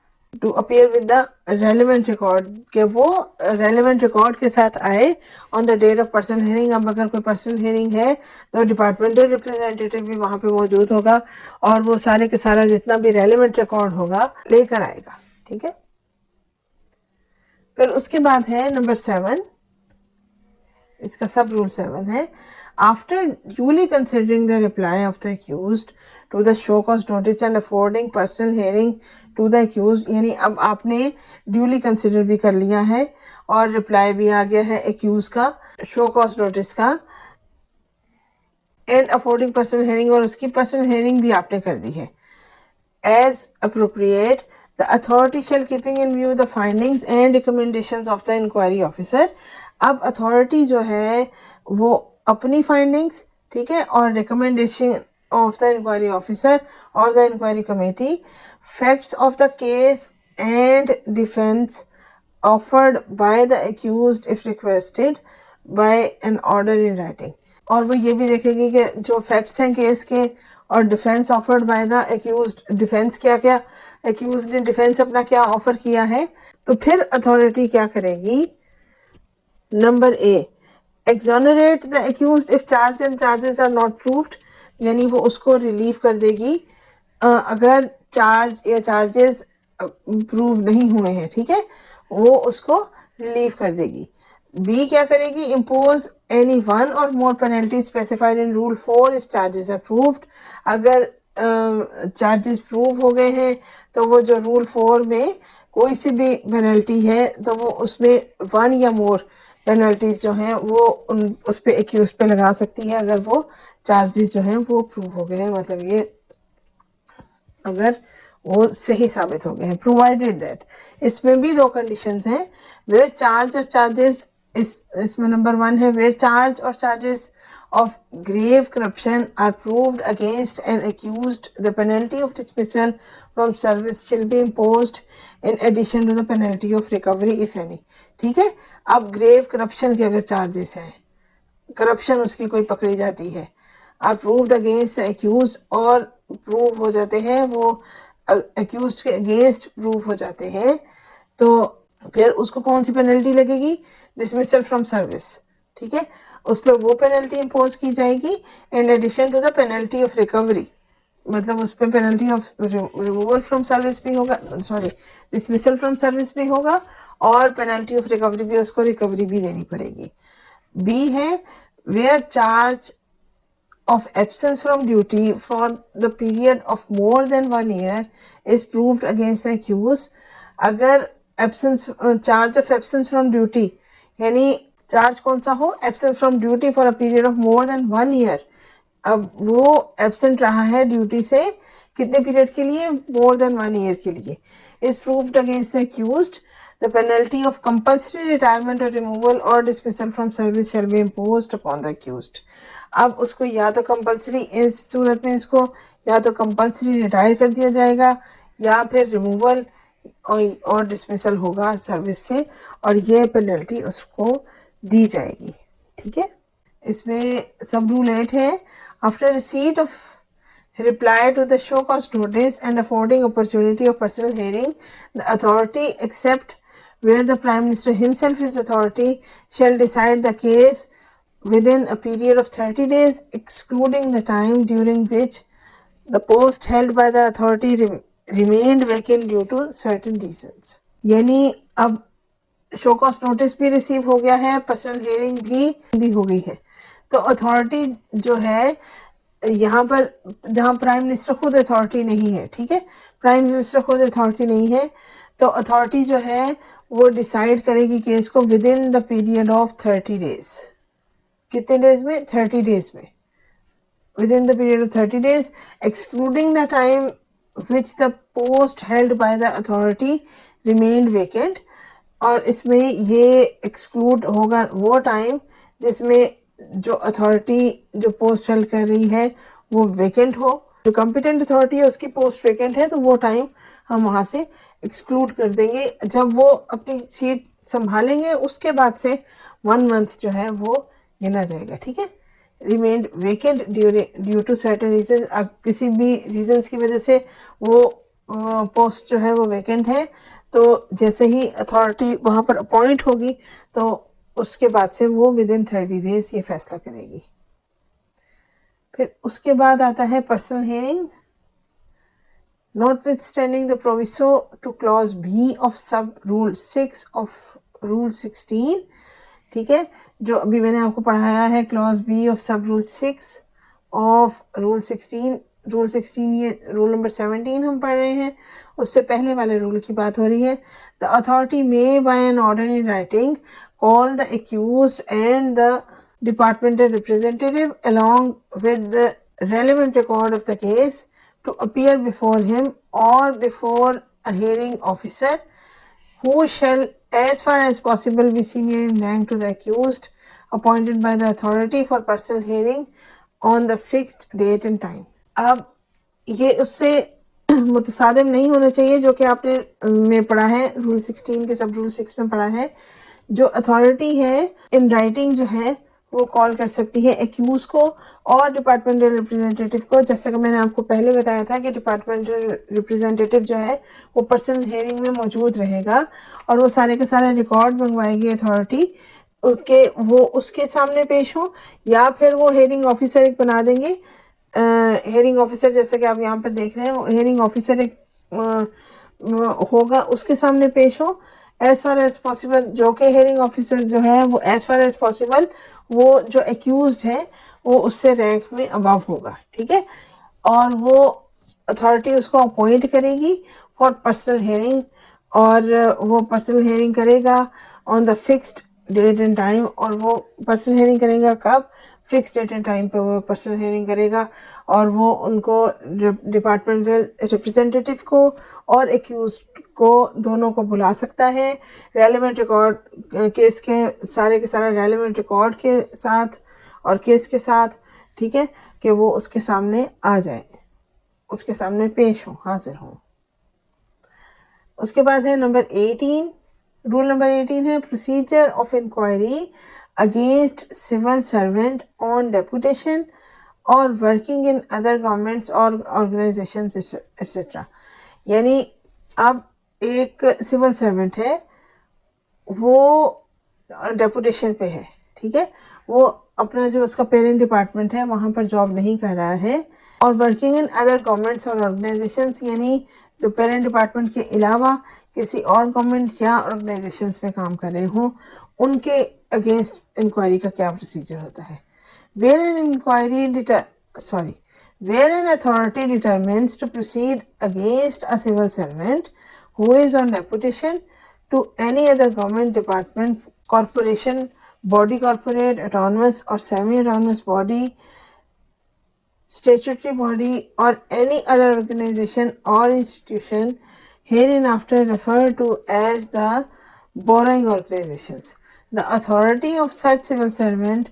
to appear with the relevant record, कि वो रेलिवेंट रिकॉर्ड के साथ आए on the date of personal hearing. अब अगर कोई पर्सनल हियरिंग है तो डिपार्टमेंटल रिप्रेजेंटेटिव भी वहाँ पे मौजूद होगा और वो सारे के सारा जितना भी रेलिवेंट रिकॉर्ड होगा लेकर आएगा, ठीक है। फिर उसके बाद है नंबर 7, इसका सब रूल 7 है, after duly considering the reply of the accused to the show cause notice and affording personal hearing to the accused, यानी अब आपने ड्यूली कंसिडर भी कर लिया है और रिप्लाई भी आ गया है एक्यूज का, शो कॉज नोटिस का, एंड अफोर्डिंग पर्सनल हियरिंग, और उसकी पर्सनल हियरिंग भी आपने कर दी है। As appropriate the authority shall keeping in view the findings and recommendations of the inquiry officer. अब अथॉरिटी जो है वो अपनी फाइंडिंग्स, ठीक है, और recommendation of the inquiry officer or the inquiry committee, facts of the case and defense offered by the accused if requested by an order in writing। और वो ये भी देखेंगे कि जो फैक्ट्स हैं केस के और defence offered by the accused, defence क्या क्या एक्यूज्ड ने डिफेंस अपना क्या ऑफर किया है, तो फिर अथॉरिटी क्या करेगी, number A, exonerate the accused if charge and charges are not proved, यानी वो उसको रिलीव कर देगी अगर चार्ज या चार्जेस प्रूव नहीं हुए हैं, ठीक है, वो उसको रिलीव कर देगी। बी क्या करेगी, इम्पोज एनी वन और more penalty specified in rule 4 if charges are proved. अगर चार्जेस प्रूव हो गए हैं तो वो जो रूल 4 में कोई सी भी पेनल्टी है तो वो उसमें 1 या मोर पेनल्टीज जो हैं वो उस पर एक्यूज पे लगा सकती है अगर वो चार्जेस जो हैं वो प्रूव हो गए हैं, मतलब ये अगर वो सही साबित हो गए हैं। प्रोवाइडेड दैट, इसमें भी 2 कंडीशंस हैं, वेयर चार्ज और चार्जेस, इसमें नंबर 1 है वेयर चार्ज और charges of grave corruption are proved against an accused, the penalty of dismissal from service shall be imposed in addition to the penalty of recovery if any. ठीक है, अब grave corruption के अगर charges हैं, corruption उसकी कोई पकड़ी जाती है, आर प्रूव्ड अगेंस्ट एक्यूज और प्रूव हो जाते हैं, वो एक्यूज के अगेंस्ट प्रूव हो जाते हैं, तो फिर उसको कौन सी पेनल्टी लगेगी? Dismissal from service. ठीक है, उस पर वो पेनल्टी इम्पोज की जाएगी in addition to the penalty of recovery. मतलब उस पर penalty of removal from service भी होगा, सॉरी डिसमिसल फ्रॉम सर्विस भी होगा, और पेनल्टी ऑफ रिकवरी भी, उसको रिकवरी भी देनी पड़ेगी. बी है where charge of absence from duty for the period of more than 1 year is proved against the accused. अगर absence charge of absence from duty यानी चार्ज कौन सा हो? absence from duty for a period of more than 1 year. अब वो absent रहा है duty से कितने पीरियड के लिए? more than 1 year के लिए. is proved against the accused. The penalty of compulsory retirement or removal or dismissal from service shall be imposed upon the accused. अब उसको या तो कंपल्सरी, इस सूरत में इसको या तो कंपल्सरी रिटायर कर दिया जाएगा या फिर रिमूवल और डिसमिसल होगा सर्विस से, और ये पेनल्टी उसको दी जाएगी. ठीक है, इसमें सब रूल 8 है. After receipt of reply to the show cause notice and affording opportunity of personal hearing, the authority, except where the Prime Minister himself is authority, shall decide the case within a period of 30 days, excluding the time during which the post held by the authority remained vacant due to certain reasons. यानी अब show cause notice भी receive हो गया है, personal hearing भी हो गई है, तो अथॉरिटी जो है यहाँ पर, जहाँ प्राइम मिनिस्टर खुद अथॉरिटी नहीं है, ठीक है, प्राइम मिनिस्टर खुद अथॉरिटी नहीं है, तो अथॉरिटी जो है वो डिसाइड करेगी केस को with in the period of 30 days. कितने डेज में? 30 डेज में. With in the period of 30 days excluding the time which the post held by the authority remained vacant. और इसमें ये एक्सक्लूड होगा वो टाइम जिसमें जो अथॉरिटी जो पोस्ट हेल्ड कर रही है वो वेकेंट हो. जो कॉम्पिटेंट अथॉरिटी है उसकी पोस्ट वेकेंट है, तो वो टाइम हम वहाँ से एक्सक्लूड कर देंगे. जब वो अपनी सीट संभालेंगे उसके बाद से 1 मंथ जो है वो गिना जाएगा. ठीक है, remained vacant due to certain reason. अब किसी भी रीजंस की वजह से वो पोस्ट जो है वो वेकेंट है, तो जैसे ही अथॉरिटी वहाँ पर अपॉइंट होगी तो उसके बाद से वो विद इन 30 डेज ये फैसला करेगी. फिर उसके बाद आता है personal hearing. Notwithstanding the proviso to clause B of sub rule 6 of rule 16. ठीक है, जो अभी मैंने आपको पढ़ाया है clause B of sub rule 6 of rule 16. Rule 16 ये रूल नंबर 17 हम पढ़ रहे हैं, उससे पहले वाले रूल की बात हो रही है. The authority may by an order in writing call the accused and the departmental representative along with the relevant record of the case to appear before him or before a hearing officer who shall as far as possible be senior in rank to the accused, appointed by the authority for personal hearing on the fixed date and time. अब ये उससे मुतसादिम नहीं होना चाहिए जो कि आपने में पढ़ा है, रूल 16 के सब रूल 6 में पढ़ा है. जो अथॉरिटी है इन राइटिंग जो है वो कॉल कर सकती है एक्यूज को और डिपार्टमेंटल रिप्रेजेंटेटिव को. जैसा कि मैंने आपको पहले बताया था कि डिपार्टमेंटल रिप्रेजेंटेटिव जो है वो पर्सनल हियरिंग में मौजूद रहेगा और वो सारे के सारे रिकॉर्ड मंगवाएगी अथॉरिटी के, वो उसके सामने पेश हो, या फिर वो हियरिंग ऑफिसर एक बना देंगे. हियरिंग ऑफिसर जैसा कि आप यहाँ पर देख रहे हैं, वो हियरिंग ऑफिसर एक होगा, उसके सामने पेश हो एज फार एज पॉसिबल. जो कि हियरिंग ऑफिसर जो है वो एज फार एज पॉसिबल वो जो एक्यूज्ड है वो उससे रैंक में अबव होगा. ठीक है, और वो अथॉरिटी उसको अपॉइंट करेगी फॉर पर्सनल हियरिंग, और वो पर्सनल हियरिंग करेगा on the fixed date and time. और वो पर्सनल हियरिंग करेगा कब? फिक्स डेट एंड टाइम पे वो पर्सनल हियरिंग करेगा, और वो उनको डिपार्टमेंटल रिप्रेजेंटेटिव को और एक्यूज को दोनों को बुला सकता है रेलेवेंट रिकॉर्ड केस के सारे रेलेवेंट रिकॉर्ड के साथ, और केस के साथ, ठीक है, कि वो उसके सामने आ जाए, उसके सामने पेश हो, हाजिर हो। उसके बाद है नंबर 18, रूल नंबर 18 है procedure of inquiry against civil servant on deputation और वर्किंग इन अदर गवर्नमेंट्स और ऑर्गेनाइजेशंस एट्सेट्रा। यानी अब एक सिविल सर्वेंट है, वो डेपुटेशन पे है, ठीक है, वो अपना जो उसका पेरेंट डिपार्टमेंट है वहाँ पर जॉब नहीं कर रहा है, और वर्किंग इन अदर गवर्नमेंट्स और ऑर्गेनाइजेशंस, यानी जो पेरेंट डिपार्टमेंट के अलावा किसी और गवर्नमेंट या ऑर्गेनाइजेशंस में काम कर रहे हों, उनके अगेंस्ट इंक्वायरी का क्या प्रोसीजर होता है। Where an authority determines to proceed against a civil servant who is on deputation to any other government department, corporation, body corporate, autonomous or semi-autonomous body, statutory body or any other organization or institution hereinafter referred to as the borrowing organizations. The authority of such civil servant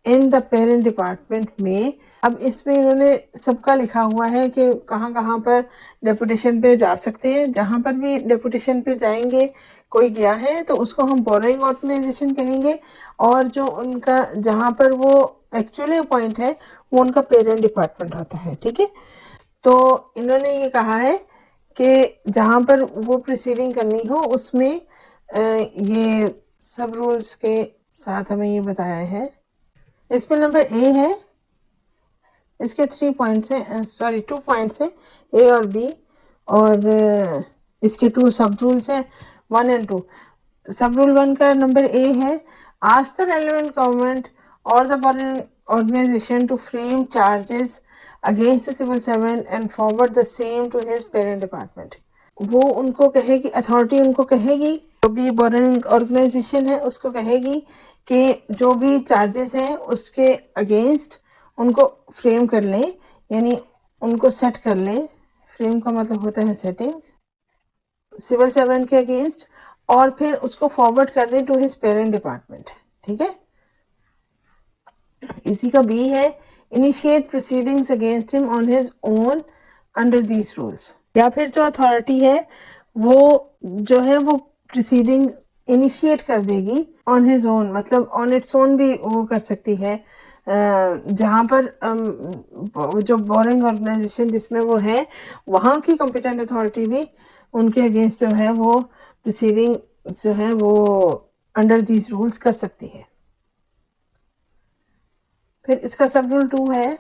in the parent department में, अब इसमें इन्होंने सबका लिखा हुआ है कि कहाँ कहाँ पर डेपुटेशन पे जा सकते हैं। जहाँ पर भी डेपुटेशन पे जाएंगे, कोई गया है तो उसको हम बोरोइंग ऑर्गेनाइजेशन कहेंगे, और जो उनका जहाँ पर वो एक्चुअली अपॉइंट है वो उनका पेरेंट डिपार्टमेंट होता है, ठीक है। तो इन्होंने ये कहा है कि जहाँ पर वो प्रोसीडिंग करनी हो उसमें ये सब रूल्स के साथ हमें ये बताया है। इसमें नंबर ए है, इसके 3 पॉइंट्स हैं, सॉरी 2 पॉइंट्स हैं, ए और बी, और इसके 2 सब रूल्स हैं, 1 and 2। सब रूल 1 का नंबर ए है, आस्क द रेलेवेंट गवर्नमेंट और the organisation to frame charges against the civil servant and forward the same to his parent department. वो उनको कहेगी, अथॉरिटी उनको कहेगी, जो भी बोरोइंग ऑर्गेनाइजेशन है उसको कहेगी कि जो भी चार्जेस हैं उसके अगेंस्ट उनको फ्रेम कर लें, यानी उनको सेट कर लें। फ्रेम का मतलब होता है सेटिंग, सिविल सर्वेंट के अगेंस्ट, और फिर उसको फॉरवर्ड कर दें टू हिज पेरेंट डिपार्टमेंट, ठीक है। इसी का बी है, initiate proceedings against him on his own under these rules. या फिर जो अथॉरिटी है वो जो है वो प्रोसीडिंग इनिशिएट कर देगी ऑन हिज ओन, मतलब ऑन इट्स ओन भी वो कर सकती है, जहाँ पर जो बोरोइंग ऑर्गेनाइजेशन जिसमें वो है वहाँ की कॉम्पिटेंट अथॉरिटी भी उनके अगेंस्ट जो है वो प्रोसीडिंग जो है वो अंडर दीज रूल्स कर सकती है। फिर इसका सब रूल 2 है,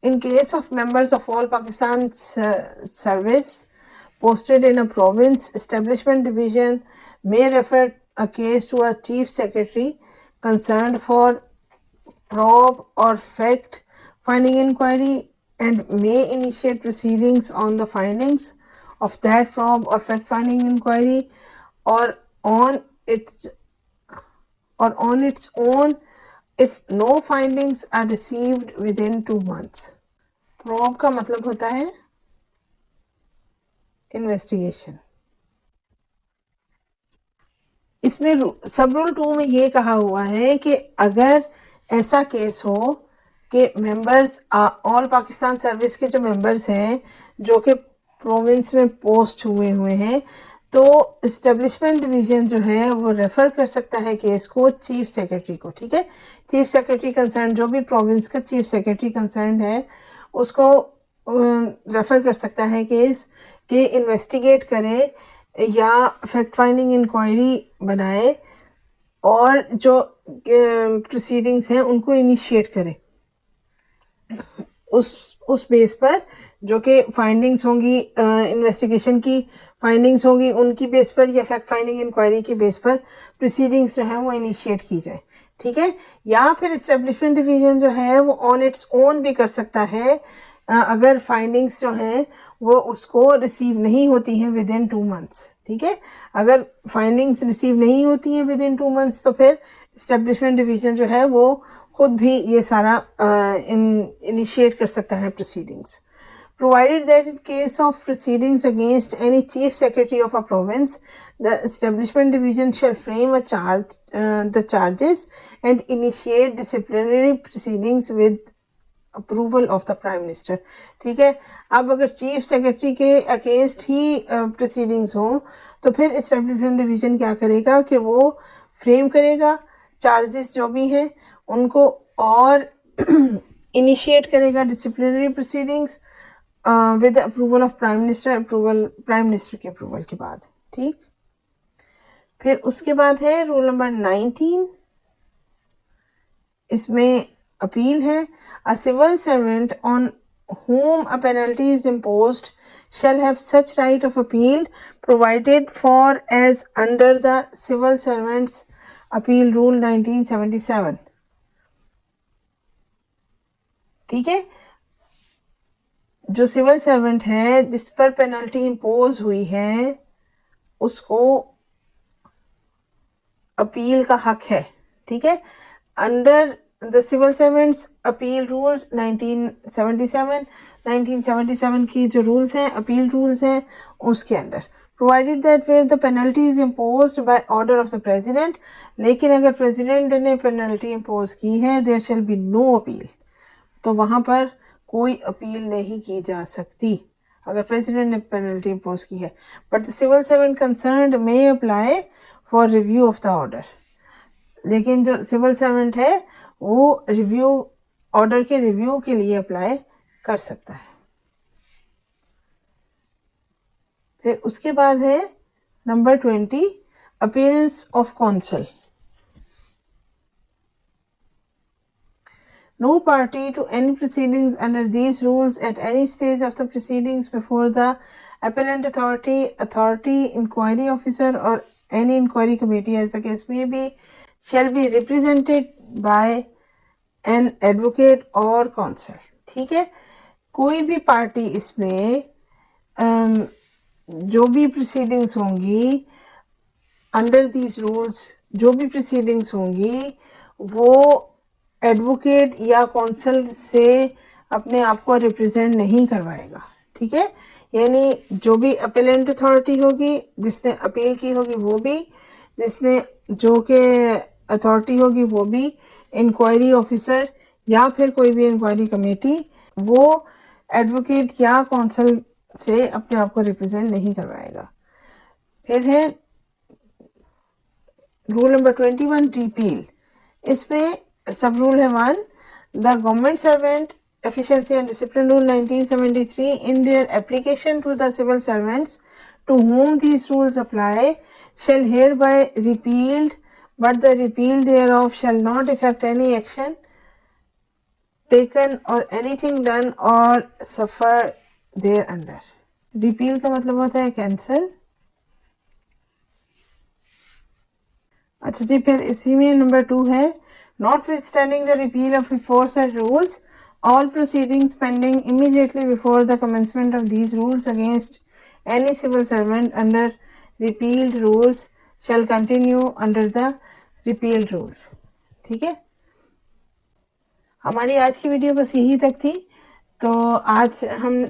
in case of members of all Pakistan service posted in a province, establishment division may refer a case to a chief secretary concerned for probe or fact finding inquiry and may initiate proceedings on the findings of that probe or fact finding inquiry or on its own if no findings are received within 2 months. Probe का मतलब होता है investigation. इसमें सब rule 2 में ये कहा हुआ है कि अगर ऐसा केस हो कि मेंबर्स ऑल पाकिस्तान सर्विस के जो मेंबर्स हैं जो कि प्रोविंस में पोस्ट हुए हैं, तो इस्टेब्लिशमेंट डिवीजन जो है वो रेफ़र कर सकता है केस को चीफ सेक्रेटरी को, ठीक है। चीफ सेक्रेटरी कंसर्न, जो भी प्रोविंस का चीफ सेक्रेटरी कंसर्न है उसको रेफ़र कर सकता है केस कि इन्वेस्टिगेट करे या फैक्ट फाइंडिंग इंक्वायरी बनाए और जो प्रोसीडिंग्स हैं उनको इनिशिएट करे। उस बेस पर जो कि फाइंडिंग्स होंगी, इन्वेस्टिगेशन की फाइंडिंग्स होंगी, उनकी बेस पर या फैक्ट फाइंडिंग इंक्वायरी की बेस पर प्रोसीडिंग्स जो है वो इनिशिएट की जाए, ठीक है। या फिर इस्टेब्लिशमेंट डिवीजन जो है वो ऑन इट्स ओन भी कर सकता है अगर फाइंडिंग्स जो हैं वो उसको रिसीव नहीं होती हैं विद इन 2 मंथ्स, ठीक है। अगर फाइंडिंग्स रिसीव नहीं होती हैं विद इन 2 मंथ्स तो फिर इस्टेब्लिशमेंट डिवीजन जो है वो खुद भी ये सारा इनिशिएट कर सकता है proceedings. provided that in case of proceedings against any chief secretary of a province, the establishment division shall frame the charges and initiate disciplinary proceedings with approval of the prime minister. ठीक है, अब अगर chief secretary के against ही proceedings हों तो फिर establishment division क्या करेगा कि वो फ्रेम करेगा चार्जेस जो भी हैं उनको और इनिशिएट करेगा disciplinary proceedings with approval of prime minister, prime minister के अप्रूवल के बाद। ठीक, फिर उसके बाद है रूल नंबर 19, इसमें अपील है। A civil servant on whom a penalty is imposed shall have such right of appeal provided for as under the Civil Servants Appeal Rule 1977। ठीक है, जो सिविल सर्वेंट है जिस पर पेनल्टी इम्पोज हुई है उसको अपील का हक है। ठीक है, under the civil servants appeal rules 1977 की जो रूल्स हैं, अपील रूल्स हैं, उसके under provided that where the penalty is imposed by order of the president, लेकिन अगर प्रेसिडेंट ने पेनल्टी इम्पोज की है there shall be no appeal, तो वहाँ पर कोई अपील नहीं की जा सकती अगर प्रेसिडेंट ने पेनल्टी इम्पोज की है। But the civil servant concerned may apply for review of the order, लेकिन जो सिविल सर्वेंट है वो रिव्यू ऑर्डर के रिव्यू के लिए अप्लाई कर सकता है। फिर उसके बाद है number 20, appearance of council. No party to any proceedings under these rules at any stage of the proceedings before the appellant authority, inquiry officer or any inquiry committee as the case may be shall be represented by an advocate or counsel। ठीक है, कोई भी party इसमें जो भी proceedings होंगी under these rules, जो भी proceedings होंगी वो एडवोकेट या कौंसल से अपने आप को रिप्रेजेंट नहीं करवाएगा। ठीक है, यानी जो भी अपीलेंट अथॉरिटी होगी जिसने अपील की होगी वो भी, जिसने जो के अथॉरिटी होगी वो भी, इंक्वायरी ऑफिसर या फिर कोई भी इंक्वायरी कमेटी, वो एडवोकेट या कौंसल से अपने आप को रिप्रेजेंट नहीं करवाएगा। फिर है रूल नंबर 21, रिपील। इसमें सब रूल है 1, the government servant efficiency and discipline rule 1973 in their application to the civil servants to whom these rules apply shall hereby repealed, but the repeal thereof shall not affect any action taken or anything done or suffer thereunder। repeal का मतलब होता है cancel. अच्छा जी, फिर इसी में number 2 है, notwithstanding the repeal of aforesaid rules, all proceedings pending immediately before the commencement of these rules against any civil servant under repealed rules shall continue under the repealed rules। ठीक है, हमारी आज की वीडियो बस यही तक थी। तो आज हम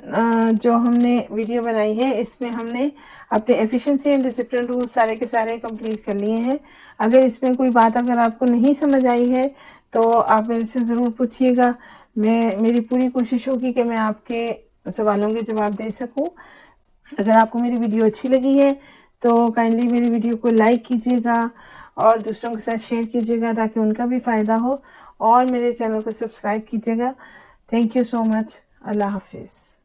जो हमने वीडियो बनाई है इसमें हमने अपने एफिशिएंसी एंड डिसिप्लिन रूल सारे के सारे कंप्लीट कर लिए हैं। अगर इसमें कोई बात अगर आपको नहीं समझ आई है तो आप मेरे से ज़रूर पूछिएगा, मेरी पूरी कोशिश होगी कि मैं आपके सवालों के जवाब दे सकूं। अगर आपको मेरी वीडियो अच्छी लगी है तो काइंडली मेरी वीडियो को लाइक कीजिएगा और दूसरों के साथ शेयर कीजिएगा ताकि उनका भी फ़ायदा हो, और मेरे चैनल को सब्सक्राइब कीजिएगा। Thank you so much. अल्लाह हाफिज़।